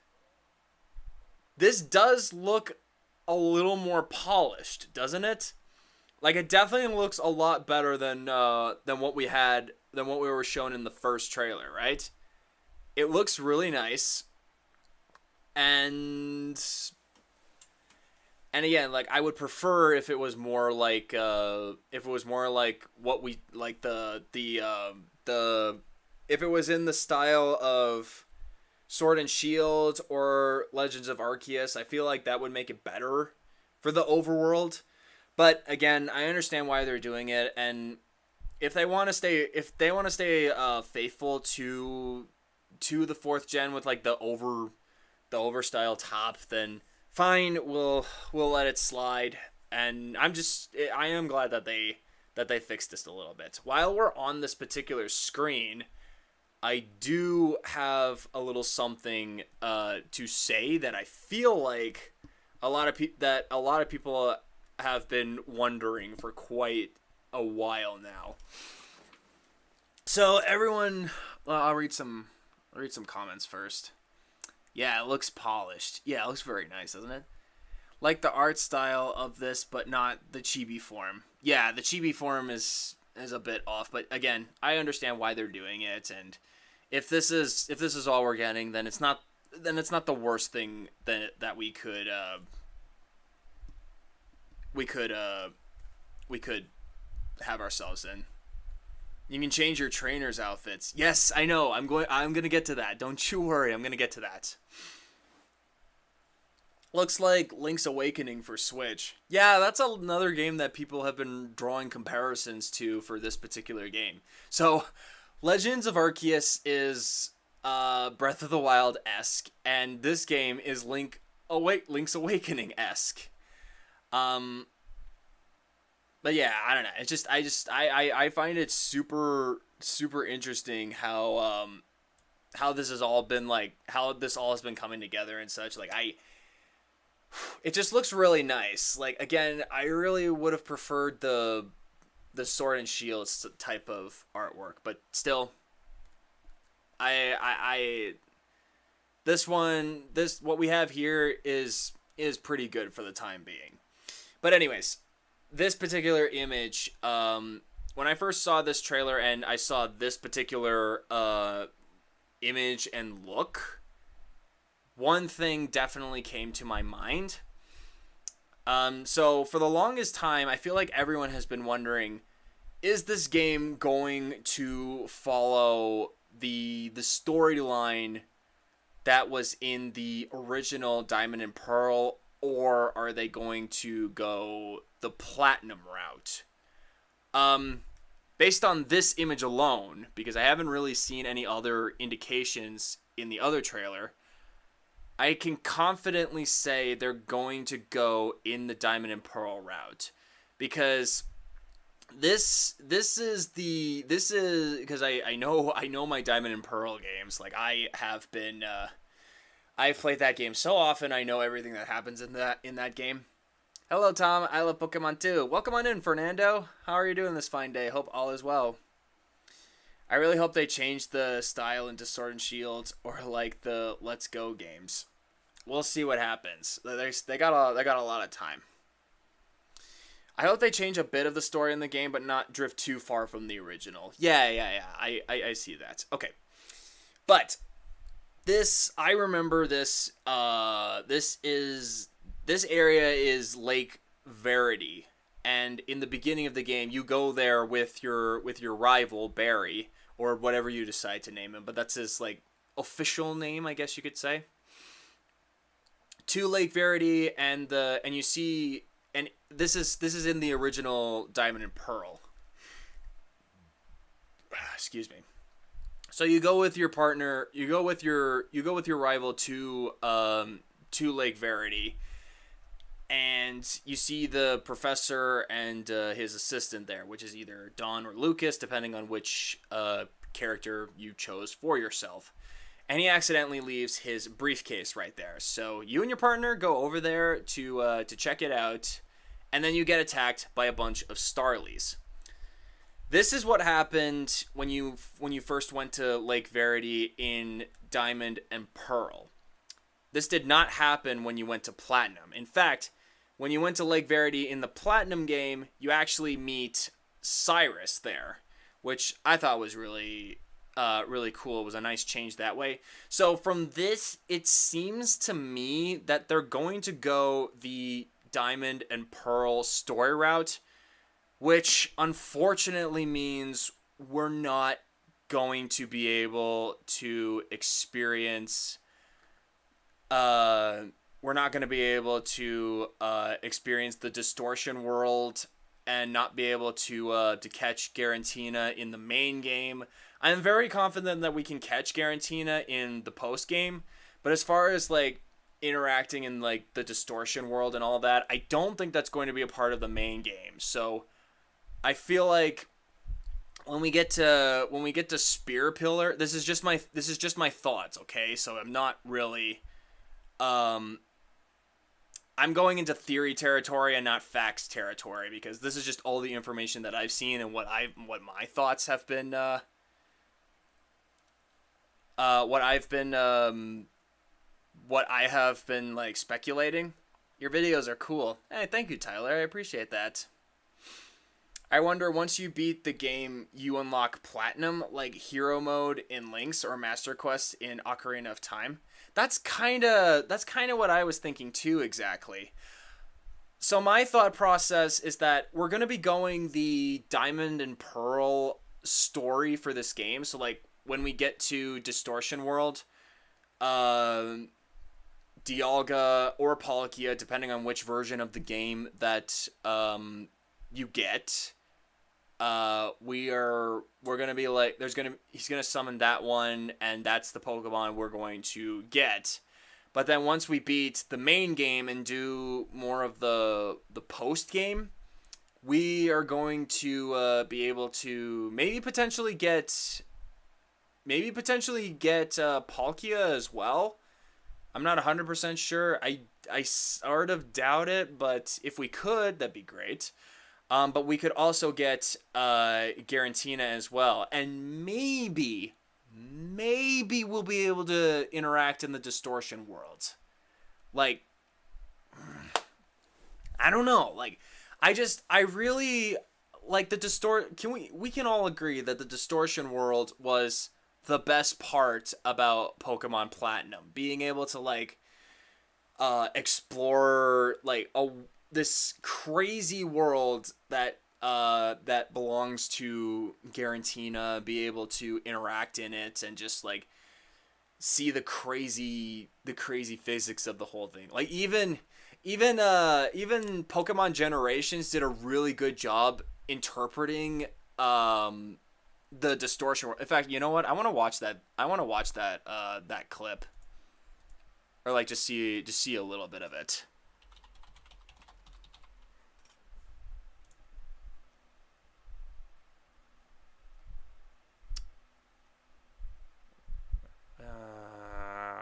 this does look a little more polished, doesn't it? Like, it definitely looks a lot better than what we were shown in the first trailer, right? It looks really nice. And again, like, I would prefer if it was more like what we like if it was in the style of Sword and Shield or Legends of Arceus. I feel like that would make it better for the overworld. But again, I understand why they're doing it, and if they want to stay faithful to the 4th gen with like the over style top, then fine, we'll let it slide. And I am glad that they fixed this a little bit. While we're on this particular screen, I do have a little something to say that I feel like a lot of people have been wondering for quite a while now. So everyone, I'll read some comments first. Yeah, it looks polished. Yeah, it looks very nice, doesn't it? Like the art style of this, but not the chibi form. Yeah, the chibi form is a bit off, but again, I understand why they're doing it, and if this is all we're getting, then it's not the worst thing that we could have ourselves in. You can change your trainer's outfits. Yes, I know. I'm gonna get to that. Don't you worry. I'm gonna get to that. Looks like Link's Awakening for Switch. Yeah, that's another game that people have been drawing comparisons to for this particular game. So, Legends of Arceus is Breath of the Wild-esque, and this game is Link's Awakening-esque. But yeah, I don't know. It's just I find it super super interesting how this has all been like, how this all has been coming together and such. Like, it just looks really nice. Like, again, I really would have preferred the Sword and Shield type of artwork, but still, what we have here is pretty good for the time being. But anyways, this particular image, when I first saw this trailer and I saw this particular image and look, one thing definitely came to my mind. So for the longest time, I feel like everyone has been wondering, is this game going to follow the storyline that was in the original Diamond and Pearl, or are they going to go the Platinum route? Based on this image alone, because I haven't really seen any other indications in the other trailer, I can confidently say they're going to go in the Diamond and Pearl route, because this is because I know my Diamond and Pearl games. Like, I've played that game so often, I know everything that happens in that game. Hello, Tom. I love Pokemon too. Welcome on in, Fernando. How are you doing this fine day? Hope all is well. I really hope they change the style into Sword and Shield or like the Let's Go games. We'll see what happens. They got a lot of time. I hope they change a bit of the story in the game, but not drift too far from the original. Yeah. I see that. Okay, but I remember this. This area is Lake Verity, and in the beginning of the game, you go there with your rival Barry or whatever you decide to name him, but that's his like official name, I guess you could say. To Lake Verity, and you see, and this is in the original Diamond and Pearl. Excuse me. So you go with your partner, you go with your rival to Lake Verity, and you see the professor and his assistant there, which is either Don or Lucas, depending on which character you chose for yourself. And he accidentally leaves his briefcase right there. So you and your partner go over there to check it out, and then you get attacked by a bunch of Starlies. This is what happened when you first went to Lake Verity in Diamond and Pearl. This did not happen when you went to Platinum. In fact, when you went to Lake Verity in the Platinum game, you actually meet Cyrus there, which I thought was really cool. It was a nice change that way. So from this, it seems to me that they're going to go the Diamond and Pearl story route, which unfortunately means we're not going to be able to experience the distortion world and not be able to catch Garantina in the main game. I'm very confident that we can catch Garantina in the post game, but as far as like interacting in like the distortion world and all that, I don't think that's going to be a part of the main game. So I feel like when we get to Spear Pillar, this is just my thoughts, okay? So I'm not really I'm going into theory territory and not facts territory, because this is just all the information that I've seen and what my thoughts have been what I have been like speculating. Your videos are cool. Hey, thank you, Tyler. I appreciate that. I wonder, once you beat the game, you unlock Platinum, like Hero Mode in Link's or Master Quest in Ocarina of Time. That's kind of what I was thinking too, exactly. So my thought process is that we're going to be going the Diamond and Pearl story for this game. So like when we get to Distortion World, Dialga or Palkia, depending on which version of the game that you get, we're gonna be like, he's gonna summon that one, and that's the Pokemon we're going to get. But then once we beat the main game and do more of the post game, we are going to be able to maybe potentially get Palkia as well. I'm not 100% sure. I sort of doubt it, but if we could, that'd be great. But we could also get Garantina as well. And maybe we'll be able to interact in the Distortion world. Like, I don't know. Like, I really like the we can all agree that the Distortion world was the best part about Pokemon Platinum. Being able to, like, explore, like, this crazy world that belongs to Garantina, be able to interact in it and just like see the crazy physics of the whole thing. Like even Pokemon Generations did a really good job interpreting the distortion world. In fact, you know what? I want to watch that that clip, or like just see a little bit of it.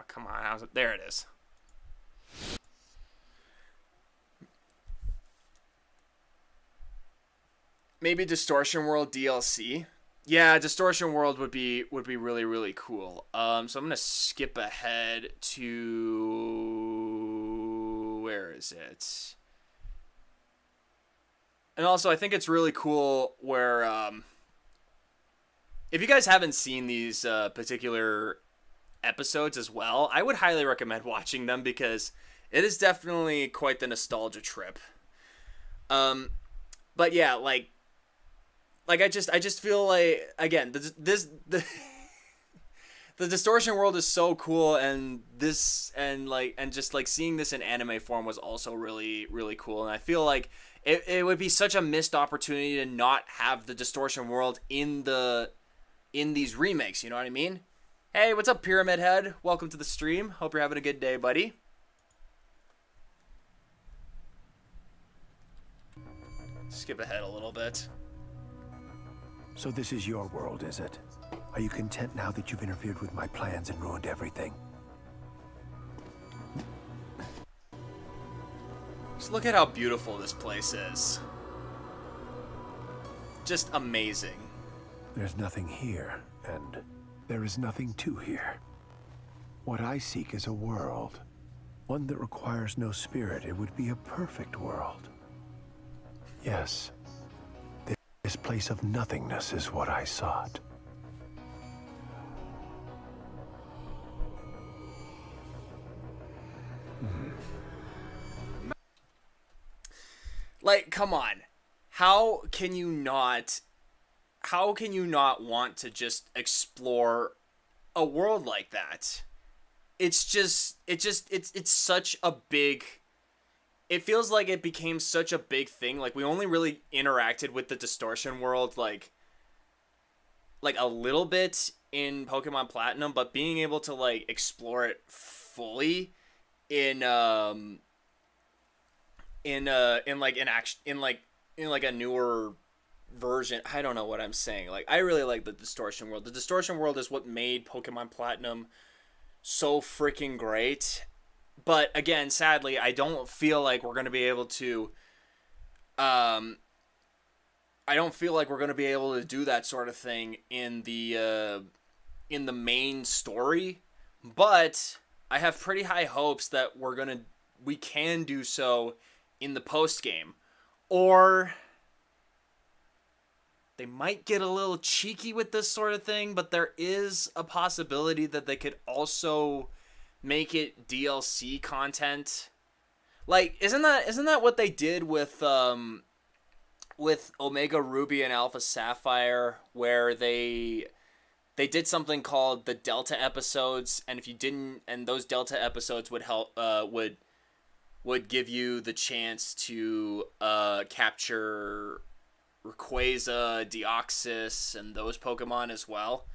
Come on, how's it? There it is. Maybe Distortion World DLC. Yeah, Distortion World would be really really cool. So I'm gonna skip ahead to where is it? And also, I think it's really cool where if you guys haven't seen these particular episodes as well, I would highly recommend watching them because it is definitely quite the nostalgia trip. But yeah, like I just feel like again the the Distortion World is so cool, and just like seeing this in anime form was also really really cool, and I feel like it would be such a missed opportunity to not have the Distortion World in these remakes. You know what I mean? Hey, what's up, Pyramid Head? Welcome to the stream. Hope you're having a good day, buddy. Skip ahead a little bit. So this is your world, is it? Are you content now that you've interfered with my plans and ruined everything? Just look at how beautiful this place is. Just amazing. There's nothing here, and there is nothing to here. What I seek is a world. One that requires no spirit. It would be a perfect world. Yes. This place of nothingness is what I sought. Like, come on. How can you not want to just explore a world like that? It's such a big, it feels like it became such a big thing. Like, we only really interacted with the Distortion World like a little bit in Pokemon Platinum, but being able to like explore it fully in a newer version. I don't know what I'm saying. Like, I really like the Distortion World. The Distortion World is what made Pokemon Platinum so freaking great. But again, sadly, I don't feel like we're going to be able to do that sort of thing in the main story, but I have pretty high hopes that we can do so in the post game. Or they might get a little cheeky with this sort of thing, but there is a possibility that they could also make it DLC content. Like, isn't that what they did with Omega Ruby and Alpha Sapphire, where they did something called the Delta episodes, and if you didn't, and those Delta episodes would help would give you the chance to capture Rayquaza, Deoxys, and those Pokemon as well.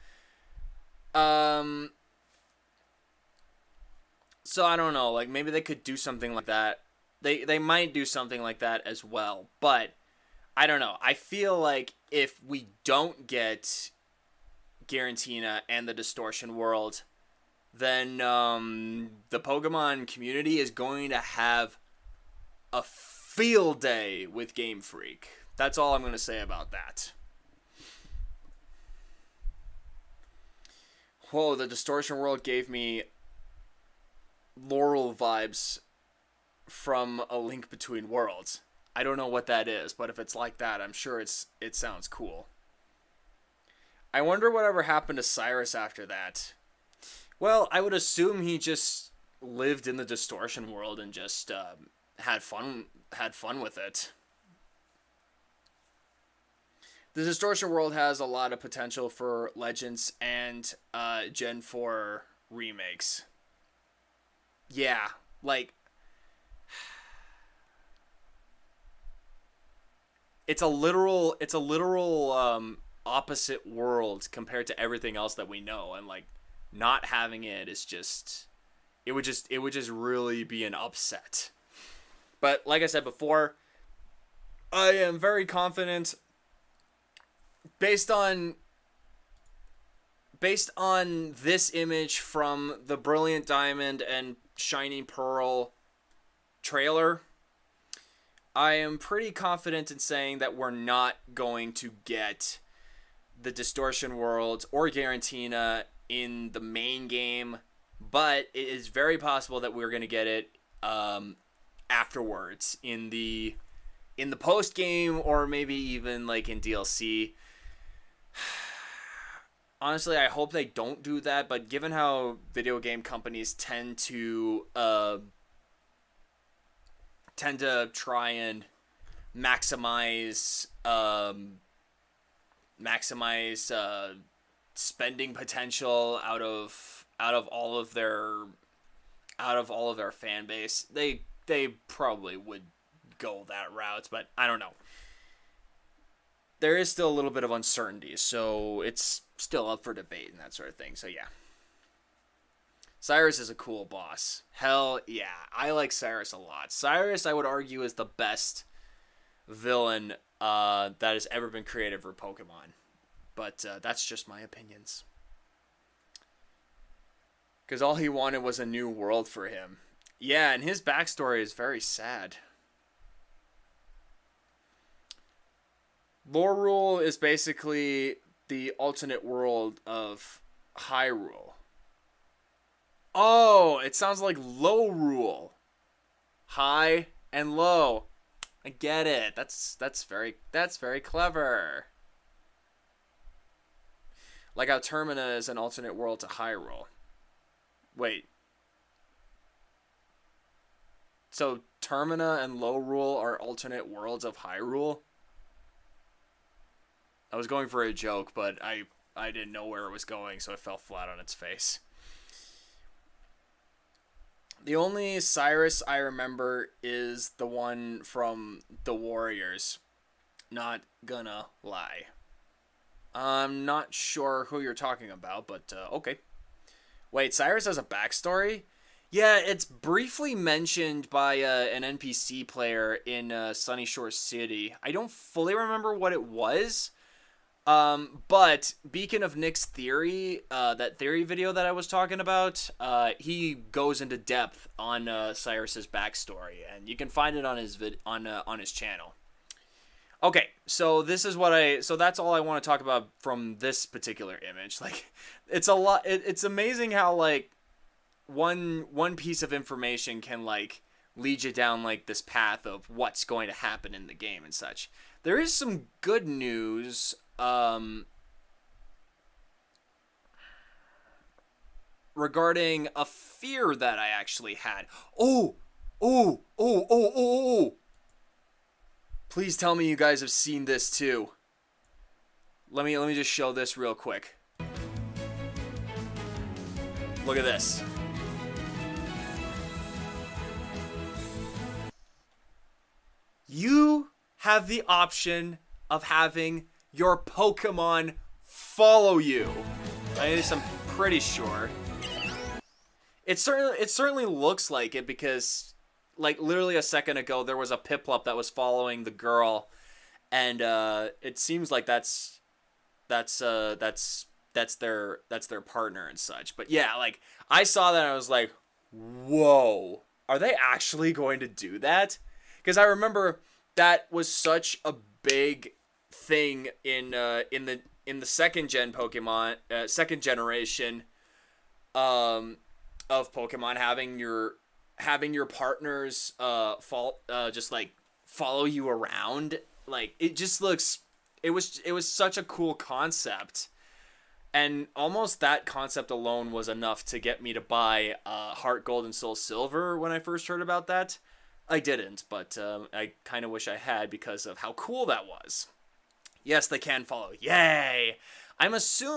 So I don't know, like, maybe they could do something like that. They might do something like that as well, but I don't know. I feel like if we don't get Garantina and the Distortion World, then the Pokemon community is going to have a field day with Game Freak. That's all I'm going to say about that. Whoa, the Distortion World gave me Laurel vibes from A Link Between Worlds. I don't know what that is, but if it's like that, I'm sure it sounds cool. I wonder whatever happened to Cyrus after that. Well, I would assume he just lived in the Distortion World and just had fun with it. The Distortion World has a lot of potential for Legends and Gen 4 remakes. Yeah, like, it's a literal opposite world compared to everything else that we know, and like not having it is just it would just really be an upset. But like I said before, I am very confident based on this image from the Brilliant Diamond and Shiny Pearl trailer. I am pretty confident in saying that we're not going to get the Distortion worlds or Garantina in the main game, but it is very possible that we're going to get it afterwards in the post game, or maybe even like in DLC. Honestly, I hope they don't do that, but given how video game companies tend to try and maximize spending potential out of all of their fan base, they probably would go that route, but I don't know. There is still a little bit of uncertainty, so it's still up for debate and that sort of thing. So yeah, Cyrus is a cool boss. Hell yeah, I like Cyrus a lot. Cyrus, I would argue, is the best villain that has ever been created for Pokemon, but that's just my opinions. Because all he wanted was a new world for him. Yeah, and his backstory is very sad. Lorule is basically the alternate world of Hyrule. Oh, it sounds like low rule. High and low. I get it. That's very clever. Like how Termina is an alternate world to Hyrule. Wait. So Termina and Lorule are alternate worlds of Hyrule? I was going for a joke, but I didn't know where it was going, so it fell flat on its face. The only Cyrus I remember is the one from The Warriors. Not gonna lie. I'm not sure who you're talking about, but okay. Wait, Cyrus has a backstory? Yeah, it's briefly mentioned by an NPC player in Sunny Shore City. I don't fully remember what it was. But Beacon of Nick's Theory, that theory video that I was talking about, he goes into depth on Cyrus's backstory, and you can find it on his on his channel. Okay, so that's all I want to talk about from this particular image. Like, it's a lot. It's amazing how like one piece of information can like lead you down like this path of what's going to happen in the game and such. There is some good news. Regarding a fear that I actually had. Oh! Please tell me you guys have seen this too. Let me just show this real quick. Look at this. You have the option of having your Pokemon follow you. At least I'm pretty sure. It certainly looks like it, because like literally a second ago there was a Piplup that was following the girl, and it seems like that's their partner and such. But yeah, like I saw that and I was like, whoa, are they actually going to do that? Because I remember that was such a big thing in the second gen Pokemon, second generation of Pokemon, having your partners just like follow you around. Like it just looks, it was such a cool concept, and almost that concept alone was enough to get me to buy Heart Gold and Soul Silver when I first heard about that. I didn't, but I kind of wish I had, because of how cool that was. Yes, they can follow. Yay! I'm also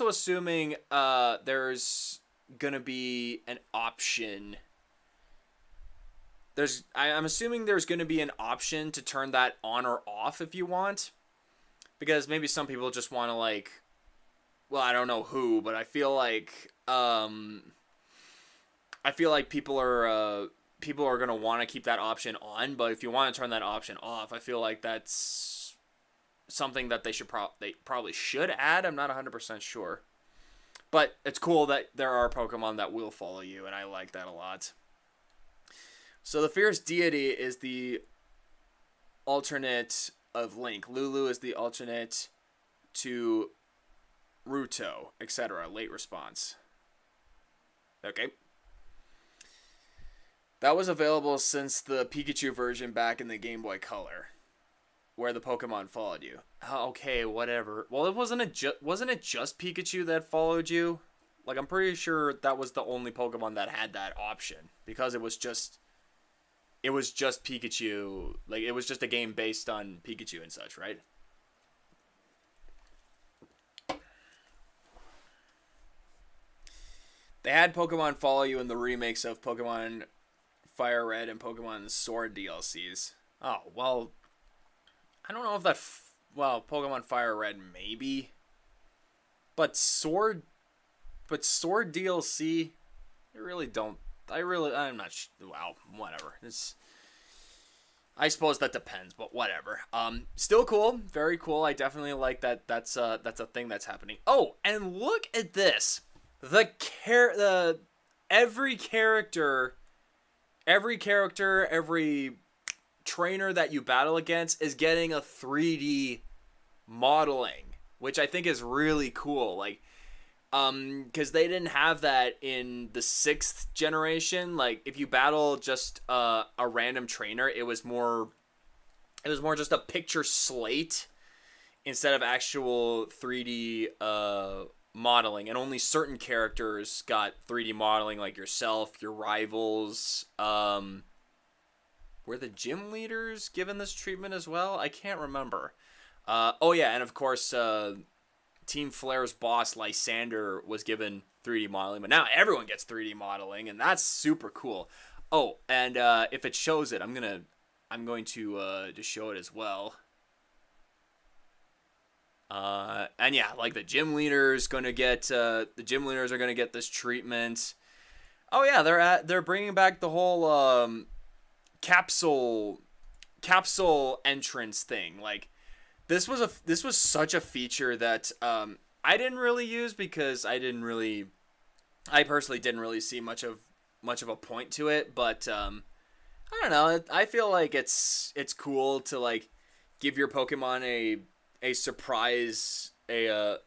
assuming there's gonna be an option. I'm assuming there's gonna be an option to turn that on or off if you want, because maybe some people just want to like, well, I don't know who, but I feel like people are gonna want to keep that option on. But if you want to turn that option off, I feel like that's something that they probably should add. I'm not 100% sure, but it's cool that there are Pokemon that will follow you, and I like that a lot. So the Fierce Deity is the alternate of Link. Lulu is the alternate to Ruto, etc. Late response. Okay. That was available since the Pikachu version back in the Game Boy Color, where the Pokemon followed you. Okay, whatever. Well, wasn't it just Pikachu that followed you? Like, I'm pretty sure that was the only Pokemon that had that option, because it was just Pikachu. Like, it was just a game based on Pikachu and such, right? They had Pokemon follow you in the remakes of Pokemon Fire Red and Pokemon Sword DLCs. Oh, well, I don't know if that... well, Pokemon Fire Red, maybe. But Sword DLC, I really don't... I'm not... wow, whatever. I suppose that depends, but whatever. Still cool. Very cool. I definitely like that. That's a thing that's happening. Oh, and look at this. Every character, every trainer that you battle against is getting a 3D modeling, which I think is really cool. Like, because they didn't have that in the 6th generation. Like, if you battle just a random trainer, it was more just a picture slate instead of actual 3D modeling, and only certain characters got 3D modeling, like yourself, your rivals. Were the gym leaders given this treatment as well? I can't remember. Oh yeah, and of course, Team Flare's boss Lysander was given 3D modeling, but now everyone gets 3D modeling, and that's super cool. Oh, and if it shows it, I'm going to just show it as well. And yeah, like the gym leaders are gonna get this treatment. Oh yeah, they're bringing back the whole capsule entrance thing. Like, this was such a feature that I didn't really use, because I personally didn't really see much of a point to it. But I don't know. I feel like it's cool to, like, give your Pokemon a surprise, a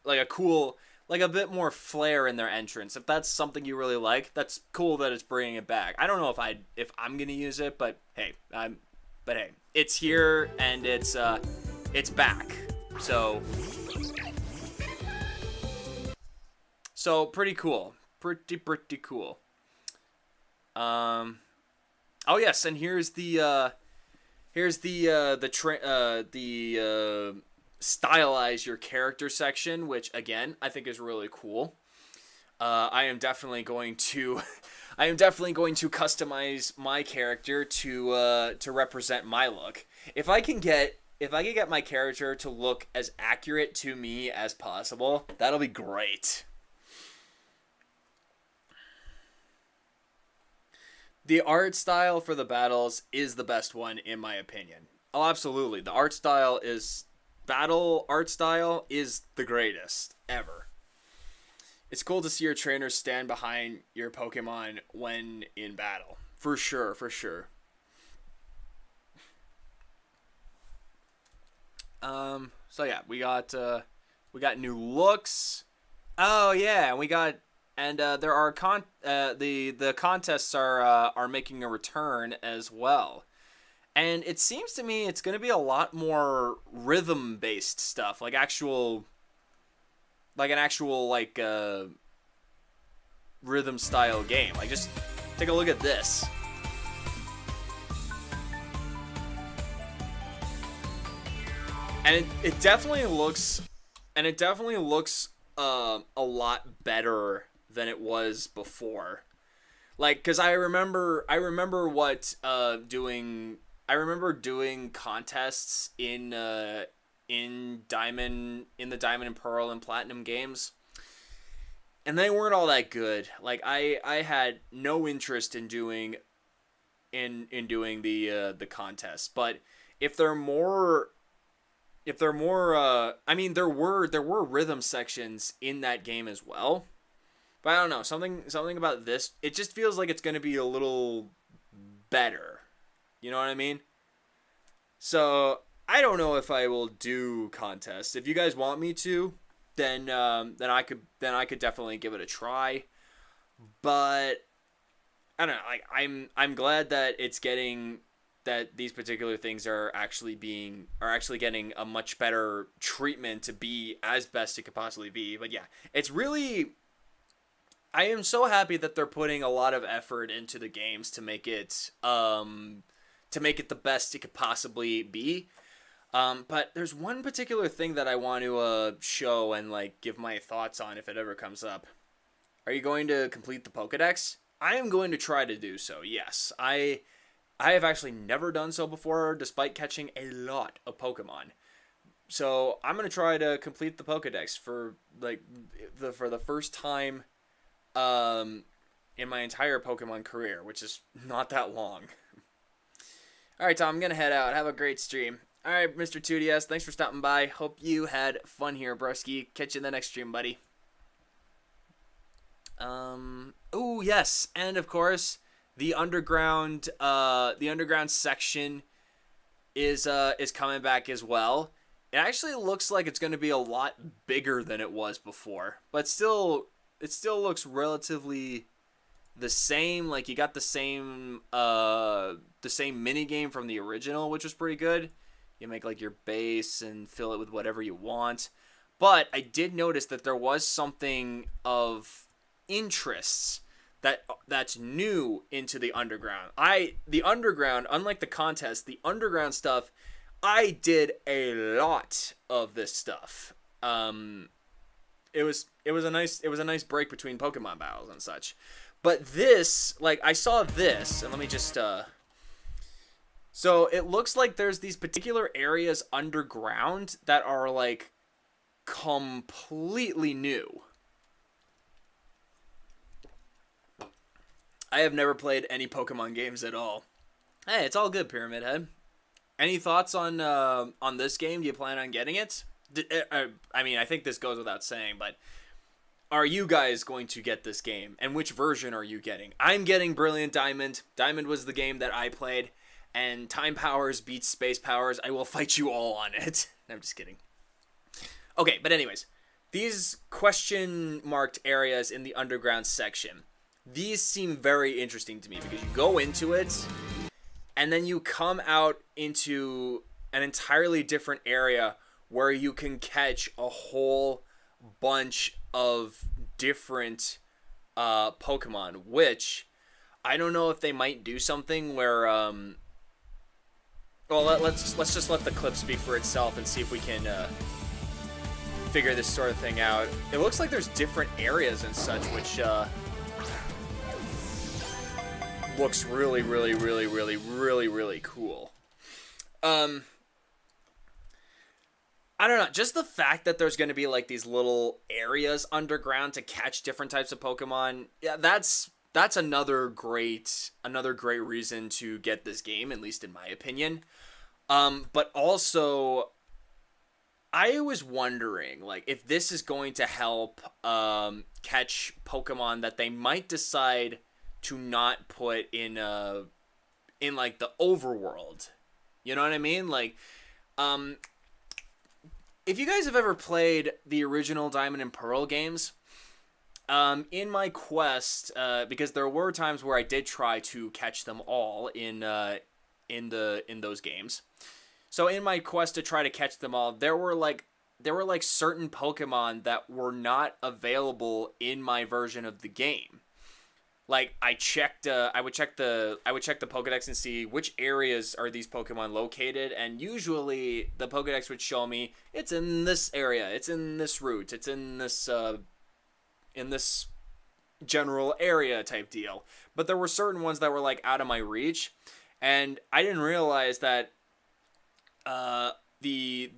bit more flair in their entrance. If that's something you really like, that's cool that it's bringing it back. I don't know if I'm gonna use it, but hey, it's here and it's back. So pretty cool, pretty cool. Oh yes, and here's the stylize your character section, which again I think is really cool. I am definitely going to customize my character to represent my look. If I can get my character to look as accurate to me as possible, that'll be great. The art style for the battles is the best one in my opinion. Oh, absolutely. The battle art style is the greatest ever. It's cool to see your trainers stand behind your Pokemon when in battle. For sure, for sure. So yeah, we got new looks. Oh yeah, there are the contests are making a return as well. And it seems to me it's going to be a lot more rhythm-based stuff, like an actual rhythm-style game. Like, just take a look at this. And it definitely looks a lot better than it was before. Like, because I remember doing contests in the Diamond and Pearl and Platinum games, and they weren't all that good. Like, I had no interest in doing the contests. But if they're more I mean, there were rhythm sections in that game as well. But I don't know, something about this, it just feels like it's going to be a little better. You know what I mean? So I don't know if I will do contests. If you guys want me to, then I could definitely give it a try. But I don't know. Like I'm glad that it's getting that these particular things are actually getting a much better treatment to be as best it could possibly be. But yeah, it's really. I am so happy that they're putting a lot of effort into the games to make it the best it could possibly be. But there's one particular thing that I want to show and like give my thoughts on if it ever comes up. Are you going to complete the Pokédex? I am going to try to do so. Yes, I have actually never done so before, despite catching a lot of Pokemon. So I'm gonna try to complete the Pokédex for the first time, in my entire Pokemon career, which is not that long. All right, Tom, I'm gonna head out. Have a great stream. All right, Mr. 2DS, thanks for stopping by. Hope you had fun here, broski. Catch you in the next stream, buddy. Oh yes, and of course, the underground section is coming back as well. It actually looks like it's going to be a lot bigger than it was before, but still, it still looks relatively the same. Like you got the same mini game from the original, which was pretty good. You make like your base and fill it with whatever you want. But I did notice that there was something of interests that's new into the underground. The underground, unlike the contest, the underground stuff, I did a lot of this stuff. It was a nice break between Pokemon battles and such. But this, like I saw this, and let me just so it looks like there's these particular areas underground that are like completely new. I have never played any Pokemon games at all. Hey, it's all good, Pyramid Head. Any thoughts on this game? Do you plan on getting it? I mean, I think this goes without saying, but are you guys going to get this game? And which version are you getting? I'm getting Brilliant Diamond. Diamond was the game that I played. And Time Powers beats Space Powers. I will fight you all on it. I'm just kidding. Okay, but anyways. These question-marked areas in the underground section. These seem very interesting to me because you go into it, and then you come out into an entirely different area where you can catch a whole bunch of different Pokemon, which I don't know if they might do something where well, let's just let the clip speak for itself and see if we can figure this sort of thing out. It looks like there's different areas and such, which looks really, really, really, really, really, really cool. I don't know, just the fact that there's going to be like these little areas underground to catch different types of Pokemon, yeah, that's another great reason to get this game, at least in my opinion. But also, I was wondering, like, if this is going to help catch Pokemon that they might decide to not put in like the overworld. You know what I mean? Like, if you guys have ever played the original Diamond and Pearl games, in my quest, because there were times where I did try to catch them all in those games. So in my quest to try to catch them all, there were like certain Pokemon that were not available in my version of the game. Like I would check the Pokédex and see which areas are these Pokemon located, and usually the Pokédex would show me it's in this area, it's in this route, it's in this general area type deal. But there were certain ones that were like out of my reach, and I didn't realize that the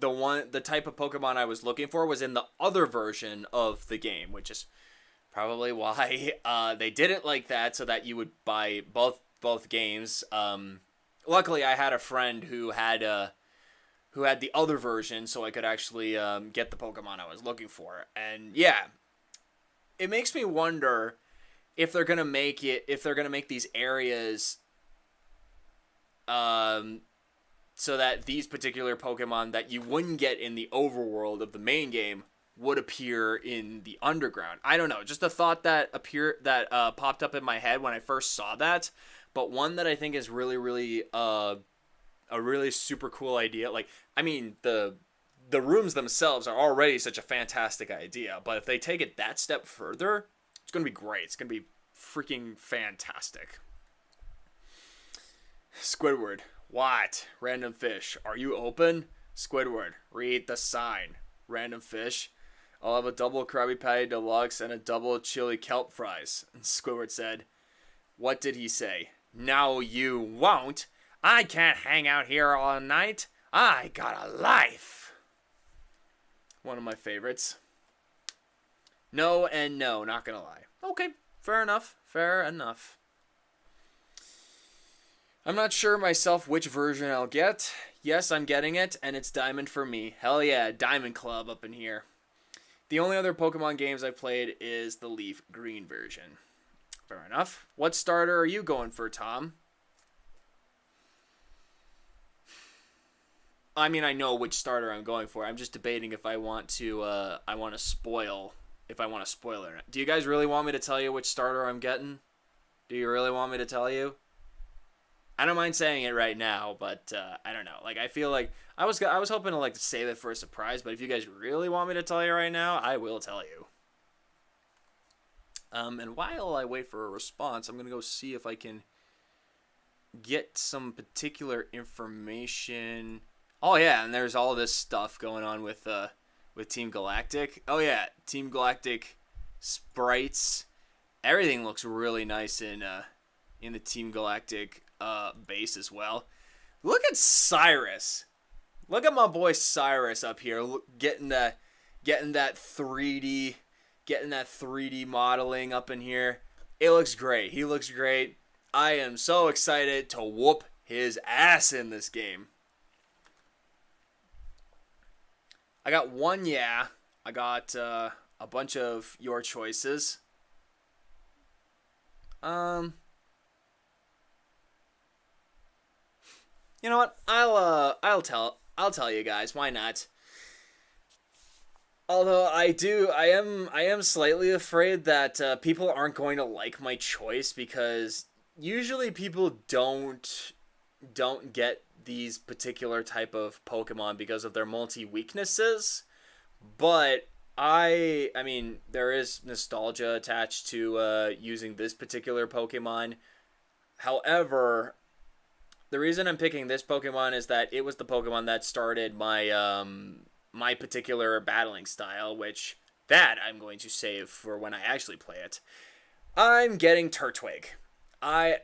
type of Pokemon I was looking for was in the other version of the game, which is probably why they did it like that, so that you would buy both games. Luckily, I had a friend who had the other version, so I could actually get the Pokemon I was looking for. And yeah, it makes me wonder if they're gonna make these areas these particular Pokemon that you wouldn't get in the overworld of the main game would appear in the underground. I don't know, just a thought that popped up in my head when I first saw that, but one that I think is really, really a really super cool idea. Like, I mean, the rooms themselves are already such a fantastic idea, but if they take it that step further, it's gonna be great. It's gonna be freaking fantastic. Squidward, what? Random fish, are you open? Squidward, read the sign. Random fish, I'll have a double Krabby Patty Deluxe and a double chili kelp fries. And Squidward said, what did he say? No, you won't. I can't hang out here all night. I got a life. One of my favorites. No and no, not gonna lie. Okay, fair enough. Fair enough. I'm not sure myself which version I'll get. Yes, I'm getting it, and it's Diamond for me. Hell yeah, Diamond Club up in here. The only other Pokemon games I've played is the Leaf Green version. Fair enough. What starter are you going for, Tom? I mean, I know which starter I'm going for. I'm just debating if I want to spoil it or not. Do you guys really want me to tell you which starter I'm getting? Do you really want me to tell you? I don't mind saying it right now, but I don't know. Like, I feel like I was hoping to to save it for a surprise, but if you guys really want me to tell you right now, I will tell you. And while I wait for a response, I'm gonna go see if I can get some particular information. Oh yeah, and there's all this stuff going on with Team Galactic. Oh yeah, Team Galactic sprites. Everything looks really nice in the Team Galactic base as well. Look at Cyrus. Look at my boy Cyrus up here, getting that 3D modeling up in here. It looks great. He looks great. I am so excited to whoop his ass in this game. I got one yeah. I got a bunch of your choices. You know what? I'll tell you guys. Why not? Although I am slightly afraid that people aren't going to like my choice, because usually people don't get these particular type of Pokemon because of their multi-weaknesses. But I mean, there is nostalgia attached to using this particular Pokemon. However, the reason I'm picking this Pokemon is that it was the Pokemon that started my my particular battling style, which that I'm going to save for when I actually play it. I'm getting Turtwig. I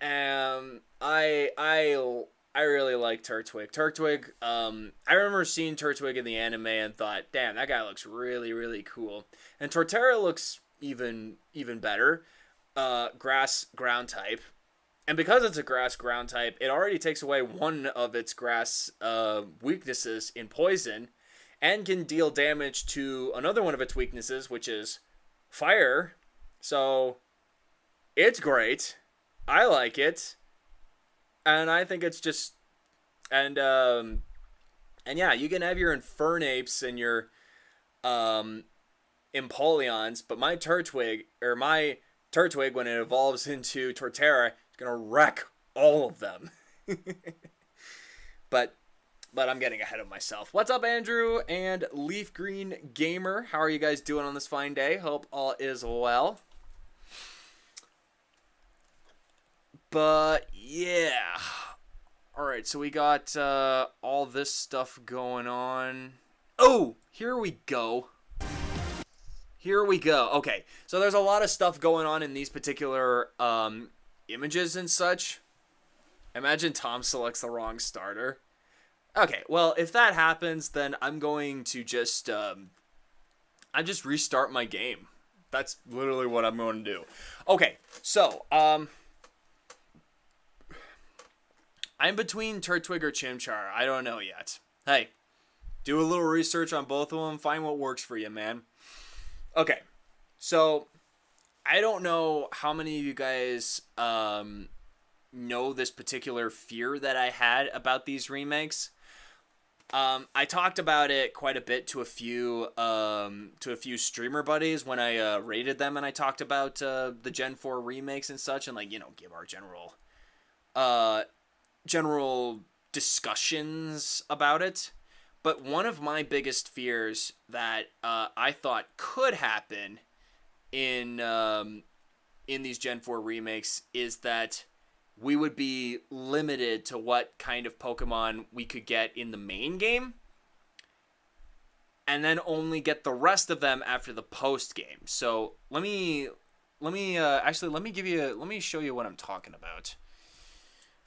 really like Turtwig. Turtwig, I remember seeing Turtwig in the anime and thought, damn, that guy looks really, really cool. And Torterra looks even better. Grass ground type. And because it's a grass ground type, it already takes away one of its grass weaknesses in poison, and can deal damage to another one of its weaknesses, which is fire. So it's great. I like it. And I think it's just, and yeah, you can have your Infernapes and your Empoleons, but my Turtwig, when it evolves into Torterra, is gonna wreck all of them. But I'm getting ahead of myself. What's up, Andrew and Leaf Green Gamer? How are you guys doing on this fine day? Hope all is well. But yeah. Alright, so we got all this stuff going on. Oh, here we go. Here we go. Okay, so there's a lot of stuff going on in these particular images and such. Imagine Tom selects the wrong starter. Okay, well, if that happens, then I'm going to just restart my game. That's literally what I'm going to do. Okay, so, I'm between Turtwig or Chimchar. I don't know yet. Hey, do a little research on both of them. Find what works for you, man. Okay, so I don't know how many of you guys know this particular fear that I had about these remakes. I talked about it quite a bit to a few streamer buddies when I rated them, and I talked about the Gen 4 remakes and such, and give our general discussions about it. But one of my biggest fears that I thought could happen in these Gen 4 remakes is that we would be limited to what kind of Pokemon we could get in the main game, and then only get the rest of them after the post game. So let me show you what I'm talking about.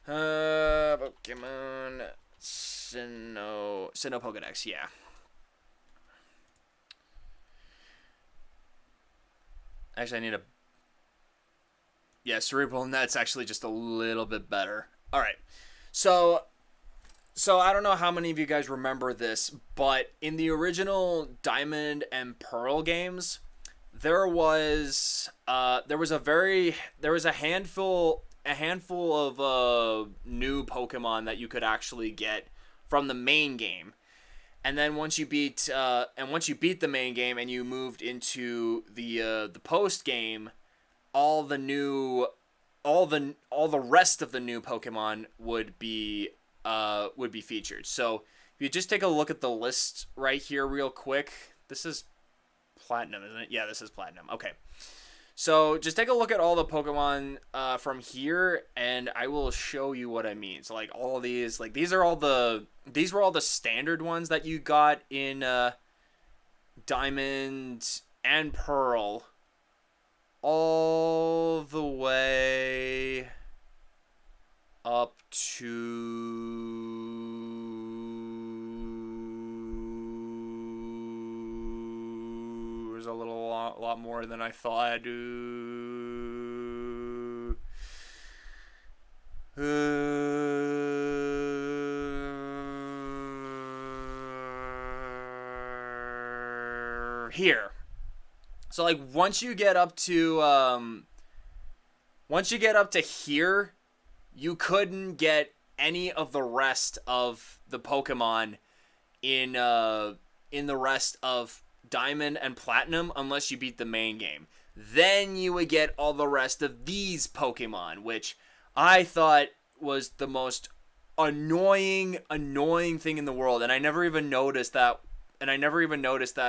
Pokemon Sinnoh Pokedex, yeah. Actually, I need a... Yeah, Cerebral, and that's actually just a little bit better. Alright, so I don't know how many of you guys remember this, but in the original Diamond and Pearl games, there was a handful of new Pokemon that you could actually get from the main game. And then once you beat the main game and you moved into the post game, all the rest of the new Pokemon would be featured. So if you just take a look at the list right here real quick, this is Platinum, isn't it? Yeah, this is Platinum. Okay. So just take a look at all the Pokemon from here, and I will show you what I mean. So like all these, like these were all the standard ones that you got in Diamond and Pearl, all the way up to a lot more than I thought I'd do. Here. So like once you get up to here, you couldn't get any of the rest of the Pokemon in the rest of Diamond and Platinum unless you beat the main game. Then you would get all the rest of these Pokemon, which I thought was the most annoying thing in the world, and I never even noticed that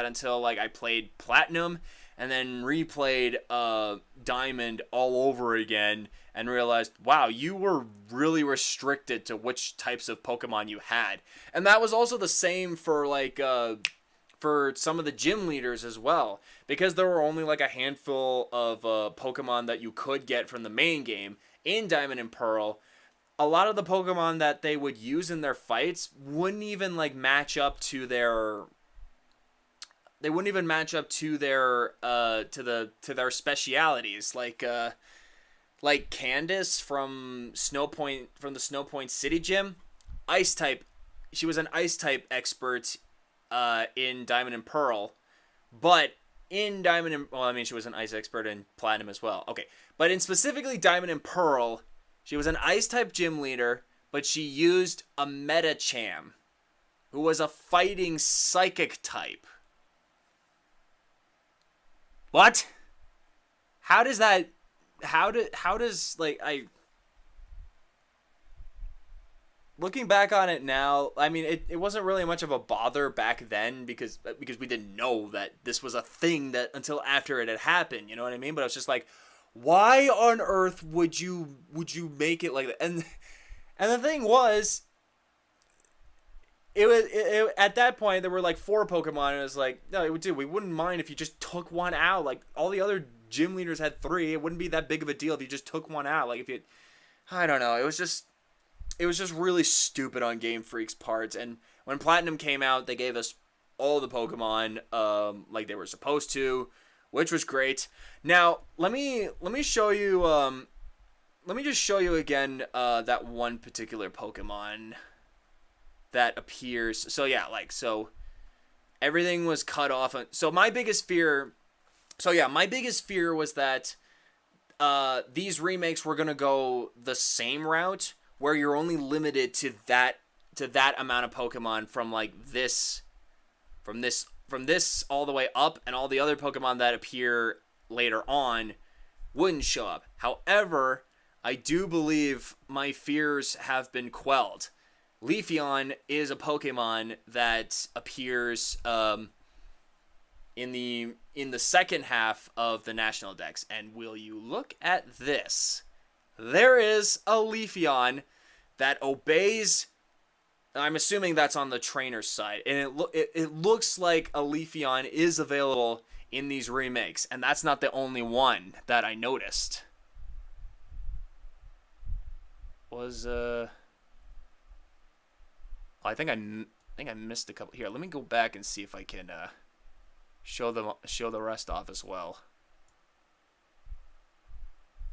until like I played Platinum and then replayed Diamond all over again and realized, wow, you were really restricted to which types of Pokemon you had. And that was also the same for like for some of the gym leaders as well, because there were only like a handful of Pokemon that you could get from the main game in Diamond and Pearl. A lot of the Pokemon that they would use in their fights wouldn't even like match up to their specialities, like Candace from the Snowpoint City Gym, Ice type. She was an Ice type expert in Diamond and Pearl, but in she was an Ice expert in Platinum as well. Okay, but in specifically Diamond and Pearl, she was an Ice type gym leader, but she used a Metacham, who was a fighting Psychic type. What? How does looking back on it now, I mean, it wasn't really much of a bother back then because we didn't know that this was a thing that until after it had happened, you know what I mean? But I was just like, why on earth would you make it like that? And the thing was, it at that point there were like 4 Pokemon, and it was like, no, we wouldn't mind if you just took one out. Like all the other gym leaders had 3. It wouldn't be that big of a deal if you just took one out. Like if you, I don't know, it was just really stupid on Game Freak's parts. And when Platinum came out, they gave us all the Pokemon like they were supposed to, which was great. Now let me show you let me just show you again that one particular Pokemon that appears. So yeah, like, so everything was cut off. So my biggest fear was that these remakes were gonna go the same route, where you're only limited to that to that amount of Pokemon from like this all the way up, and all the other Pokemon that appear later on wouldn't show up. However, I do believe my fears have been quelled. Leafeon is a Pokemon that appears in the second half of the National Dex. And will you look at this? There is a Leafeon that obeys. I'm assuming that's on the trainer's side, and it looks like a Leafeon is available in these remakes, and that's not the only one that I noticed. I think I missed a couple here. Let me go back and see if I can show the rest off as well.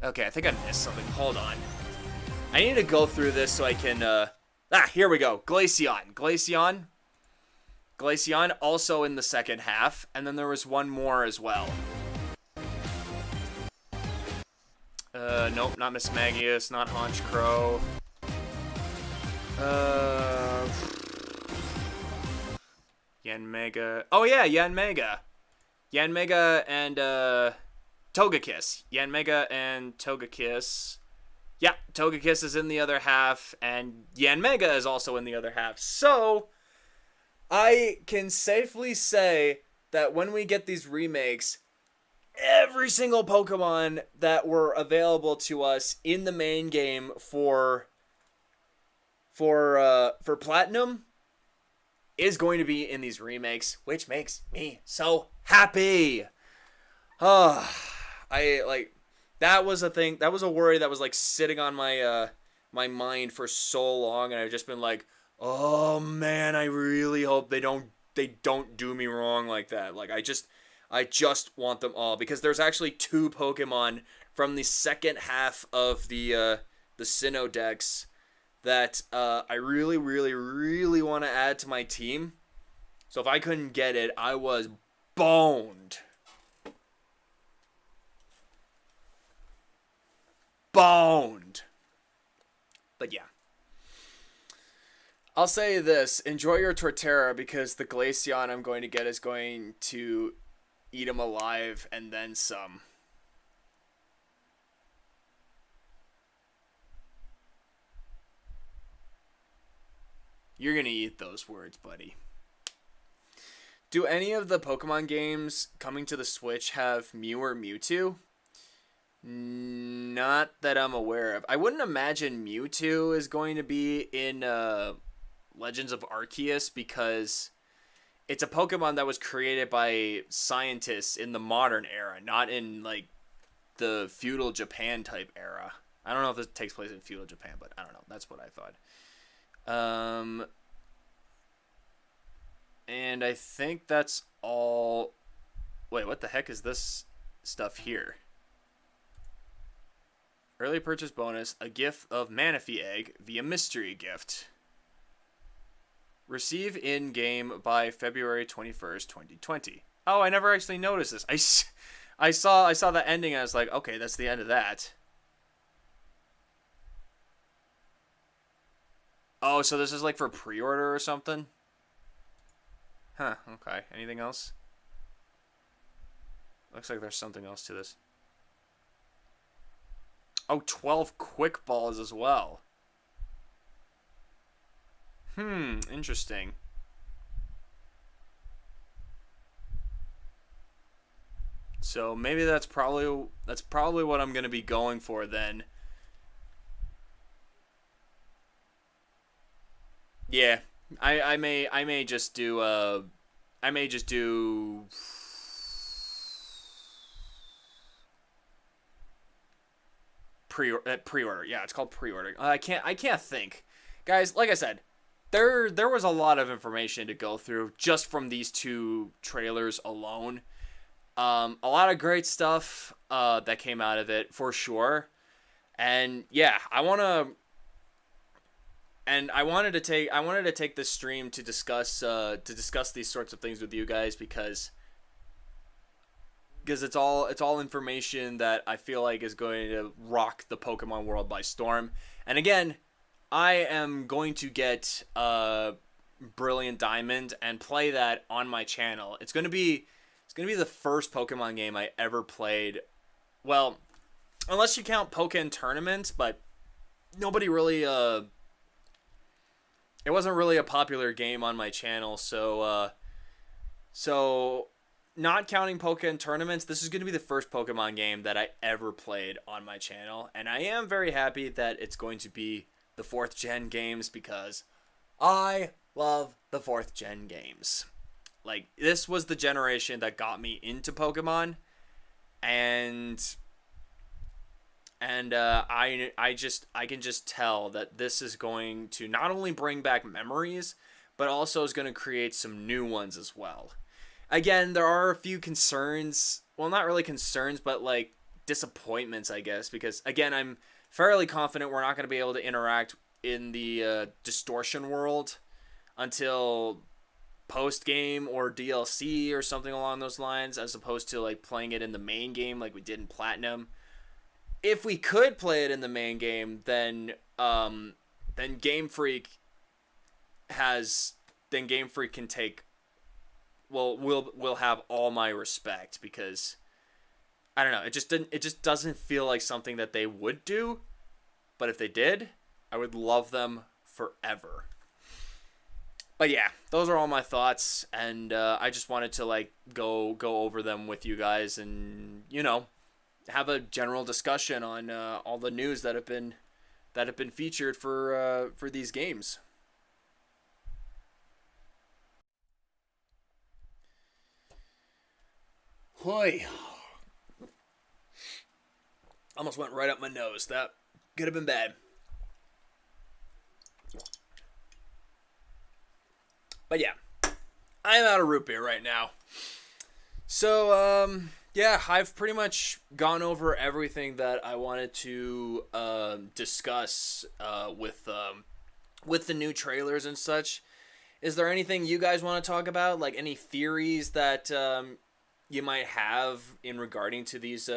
Okay, I think I missed something. Hold on. I need to go through this so I can here we go. Glaceon also in the second half, and then there was one more as well. Nope, not Mismagius, not Honchkrow. Yanmega. Oh yeah, Yanmega. Yanmega and Togekiss. Yanmega and Togekiss. Yeah, Togekiss is in the other half, and Yanmega is also in the other half. So, I can safely say that when we get these remakes, every single Pokemon that were available to us in the main game for Platinum is going to be in these remakes, which makes me so happy. That was a thing. That was a worry that was like sitting on my my mind for so long, and I've just been like, oh man, I really hope they don't do me wrong like that. Like I just want them all, because there's actually 2 Pokemon from the second half of the Sinnoh Dex that I really, really, really want to add to my team. So if I couldn't get it, I was boned. But yeah. I'll say this. Enjoy your Torterra, because the Glaceon I'm going to get is going to eat him alive and then some. You're going to eat those words, buddy. Do any of the Pokemon games coming to the Switch have Mew or Mewtwo? Not that I'm aware of. I wouldn't imagine Mewtwo is going to be in Legends of Arceus, because it's a Pokemon that was created by scientists in the modern era, not in like the feudal Japan type era. I don't know if this takes place in feudal Japan, but I don't know. That's what I thought. And I think that's all. Wait, what the heck is this stuff here? Early purchase bonus, a gift of Manaphy Egg via mystery gift. Receive in-game by February 21st, 2020. Oh, I never actually noticed this. I saw the ending and I was like, okay, that's the end of that. Oh, so this is like for pre-order or something? Huh, okay. Anything else? Looks like there's something else to this. Oh, 12 quick balls as well. Interesting. So maybe that's probably what I'm gonna be going for then. Yeah, I may just do pre-order. Yeah, it's called pre-order. I can't think, guys. Like I said, there was a lot of information to go through just from these 2 trailers alone. A lot of great stuff that came out of it for sure. And yeah, I wanted to take this stream to discuss these sorts of things with you guys, because it's all information that I feel like is going to rock the Pokemon world by storm. And again, I am going to get Brilliant Diamond and play that on my channel. It's gonna be the first Pokemon game I ever played. Well, unless you count Pokken Tournament, but nobody really it wasn't really a popular game on my channel, so not counting Pokken Tournaments, this is going to be the first Pokemon game that I ever played on my channel, and I am very happy that it's going to be the 4th gen games because I love the 4th gen games. Like, this was the generation that got me into Pokemon, and I can just tell that this is going to not only bring back memories, but also is going to create some new ones as well. Again, there are a few concerns. Well, not really concerns, but like disappointments, I guess, because again, I'm fairly confident we're not going to be able to interact in the distortion world until post-game or DLC or something along those lines, as opposed to like playing it in the main game like we did in Platinum. If we could play it in the main game, then Game Freak can take. Well, we'll have all my respect, because I don't know. It just doesn't feel like something that they would do. But if they did, I would love them forever. But yeah, those are all my thoughts, and I just wanted to like go over them with you guys, and have a general discussion on all the news that have been featured for these games. Hoy. Almost went right up my nose. That could have been bad. But yeah, I am out of root beer right now. So, yeah, I've pretty much gone over everything that I wanted to discuss with the new trailers and such. Is there anything you guys want to talk about? Like any theories that you might have in regarding to these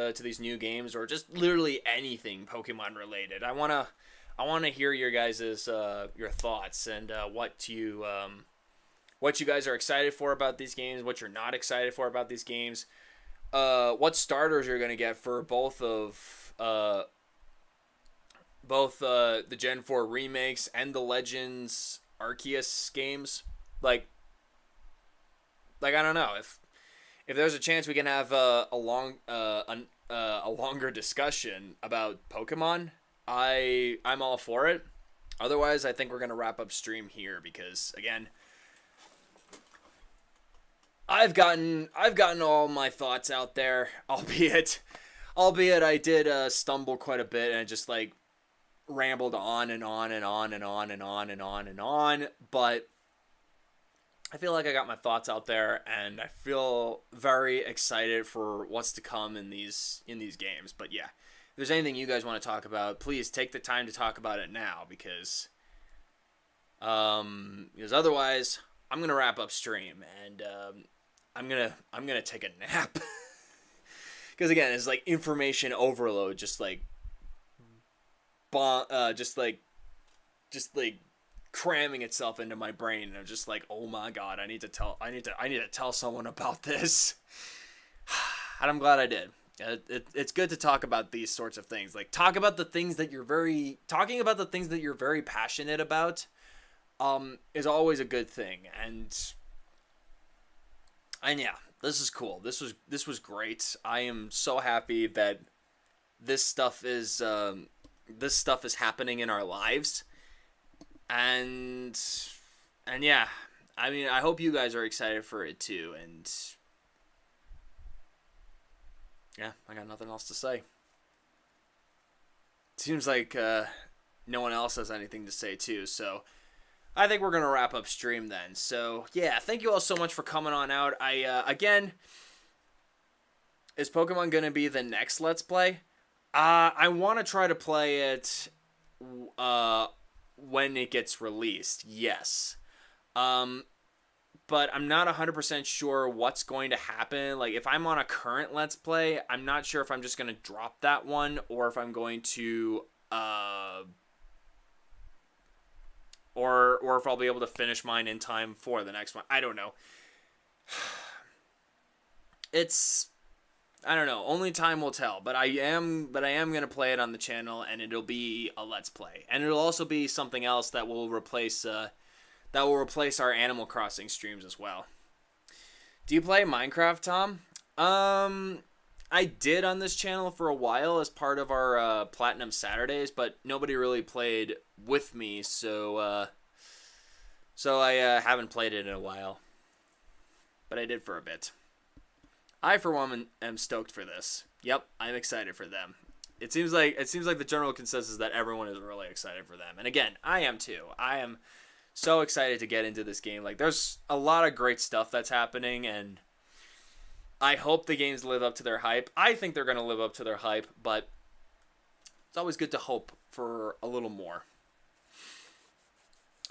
new games, or just literally anything Pokemon related? I wanna hear your guys's your thoughts, and what you guys are excited for about these games, what you're not excited for about these games. What starters you're gonna get for both the Gen 4 remakes and the Legends Arceus games. Like I don't know, if there's a chance we can have a longer discussion about Pokemon, I'm all for it. Otherwise, I think we're gonna wrap up stream here, because again, I've gotten all my thoughts out there, albeit I did stumble quite a bit, and just like rambled on and on and on and on and on and on and on, but I feel like I got my thoughts out there, and I feel very excited for what's to come in these games. But yeah, if there's anything you guys want to talk about, please take the time to talk about it now, because otherwise I'm gonna wrap up stream, and I'm gonna take a nap. Because again, it's like information overload, just like cramming itself into my brain, and I'm just like, oh my god, I need to tell someone about this. And I'm glad I did. It's good to talk about these sorts of things. Like, talking about the things that you're very passionate about is always a good thing. And yeah, this is cool. This was great. I am so happy that this stuff is happening in our lives. And yeah, I mean, I hope you guys are excited for it too. And yeah, I got nothing else to say. Seems like no one else has anything to say too, so I think we're gonna wrap up stream then. So yeah, thank you all so much for coming on out. Again, is Pokemon gonna be the next Let's Play? I want to try to play it when it gets released, yes. But I'm not 100% sure what's going to happen. Like, if I'm on a current Let's Play, I'm not sure if I'm just going to drop that one, or if I'm going to or if I'll be able to finish mine in time for the next one. I don't know. I don't know. Only time will tell. But I am gonna play it on the channel, and it'll be a Let's Play, and it'll also be something else that will replace our Animal Crossing streams as well. Do you play Minecraft, Tom? I did on this channel for a while as part of our Platinum Saturdays, but nobody really played with me, so I haven't played it in a while. But I did for a bit. I, for one, am stoked for this. Yep, I'm excited for them. It seems like the general consensus that everyone is really excited for them. And again, I am too. I am so excited to get into this game. Like, there's a lot of great stuff that's happening, and I hope the games live up to their hype. I think they're going to live up to their hype, but it's always good to hope for a little more.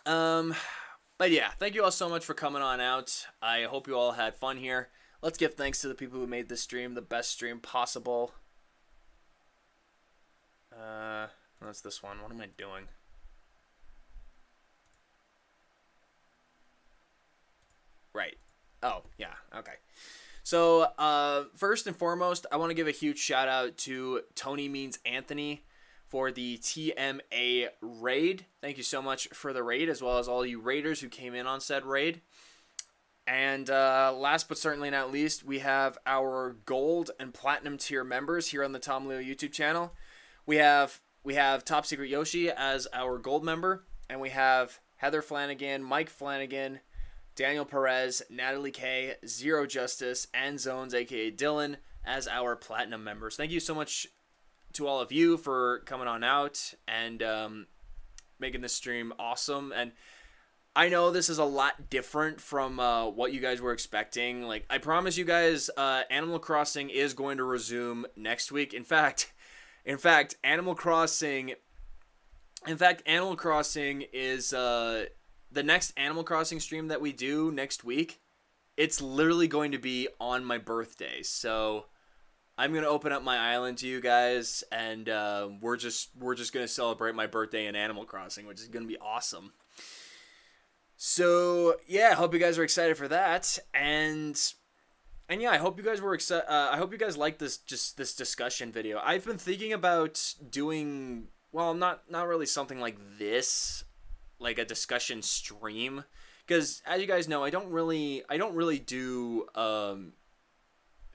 But yeah, thank you all so much for coming on out. I hope you all had fun here. Let's give thanks to the people who made this stream the best stream possible. What's this one? What am I doing? Right. Oh, yeah. Okay. So, first and foremost, I want to give a huge shout out to Tony Means Anthony for the TMA raid. Thank you so much for the raid, as well as all you raiders who came in on said raid. And last but certainly not least, we have our gold and platinum tier members here on the Tom Leo YouTube channel. We have Top Secret Yoshi as our gold member, and we have Heather Flanagan, Mike Flanagan, Daniel Perez, Natalie K, Zero Justice, and Zones, aka Dylan, as our platinum members. Thank you so much to all of you for coming on out and making this stream awesome. And I know this is a lot different from what you guys were expecting. Like, I promise you guys, Animal Crossing is going to resume next week. In fact, Animal Crossing is the next Animal Crossing stream that we do next week. It's literally going to be on my birthday. So I'm gonna open up my island to you guys, and we're just gonna celebrate my birthday in Animal Crossing, which is gonna be awesome. So yeah, I hope you guys are excited for that, and yeah, I hope you guys were excited. I hope you guys liked this discussion video. I've been thinking about doing, well, not really something like this, like a discussion stream, because as you guys know, I don't really do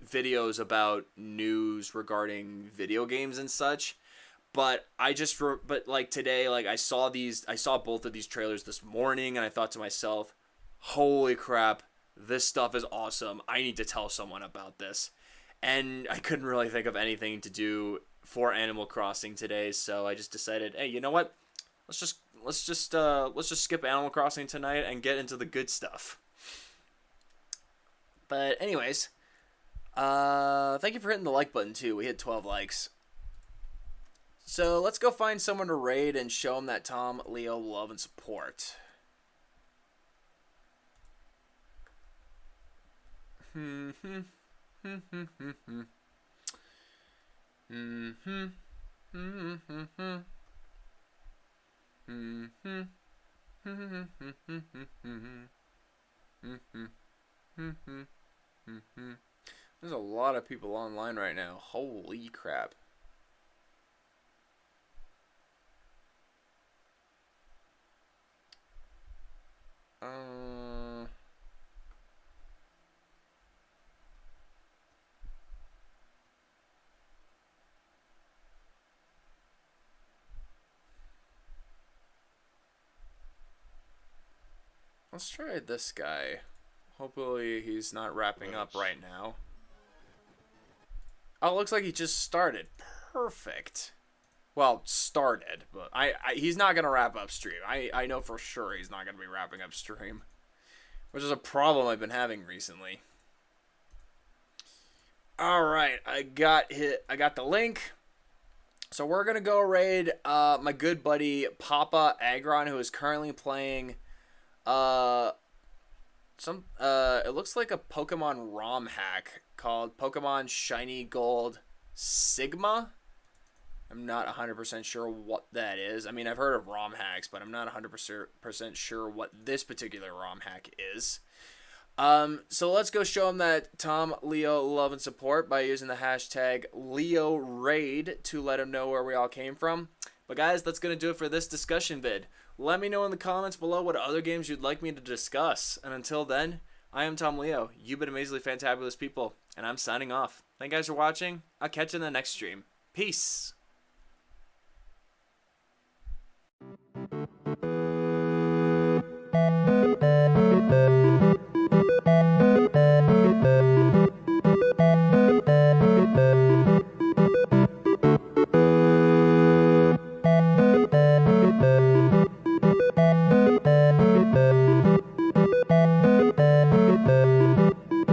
videos about news regarding video games and such. But like today, like I saw both of these trailers this morning, and I thought to myself, holy crap, this stuff is awesome. I need to tell someone about this. And I couldn't really think of anything to do for Animal Crossing today, so I just decided, hey, you know what? Let's just skip Animal Crossing tonight and get into the good stuff. But anyways, thank you for hitting the like button too. We hit 12 likes. So let's go find someone to raid and show them that Tom, Leo, love, and support. There's a lot of people online right now. Holy crap. Let's try this guy. Hopefully he's not wrapping up right now. Oh, it looks like he just started. Perfect. Well, started, but he's not going to wrap up stream. I know for sure he's not going to be wrapping up stream, which is a problem I've been having recently. All right, I got the link. So we're going to go raid my good buddy Papa Agron, who is currently playing it looks like a Pokemon ROM hack called Pokemon Shiny Gold Sigma. I'm not 100% sure what that is. I mean, I've heard of ROM hacks, but I'm not 100% sure what this particular ROM hack is. So let's go show them that Tom, Leo, love, and support by using the hashtag LeoRaid to let them know where we all came from. But guys, that's going to do it for this discussion vid. Let me know in the comments below what other games you'd like me to discuss. And until then, I am Tom Leo. You've been amazingly fantabulous people, and I'm signing off. Thank you guys for watching. I'll catch you in the next stream. Peace.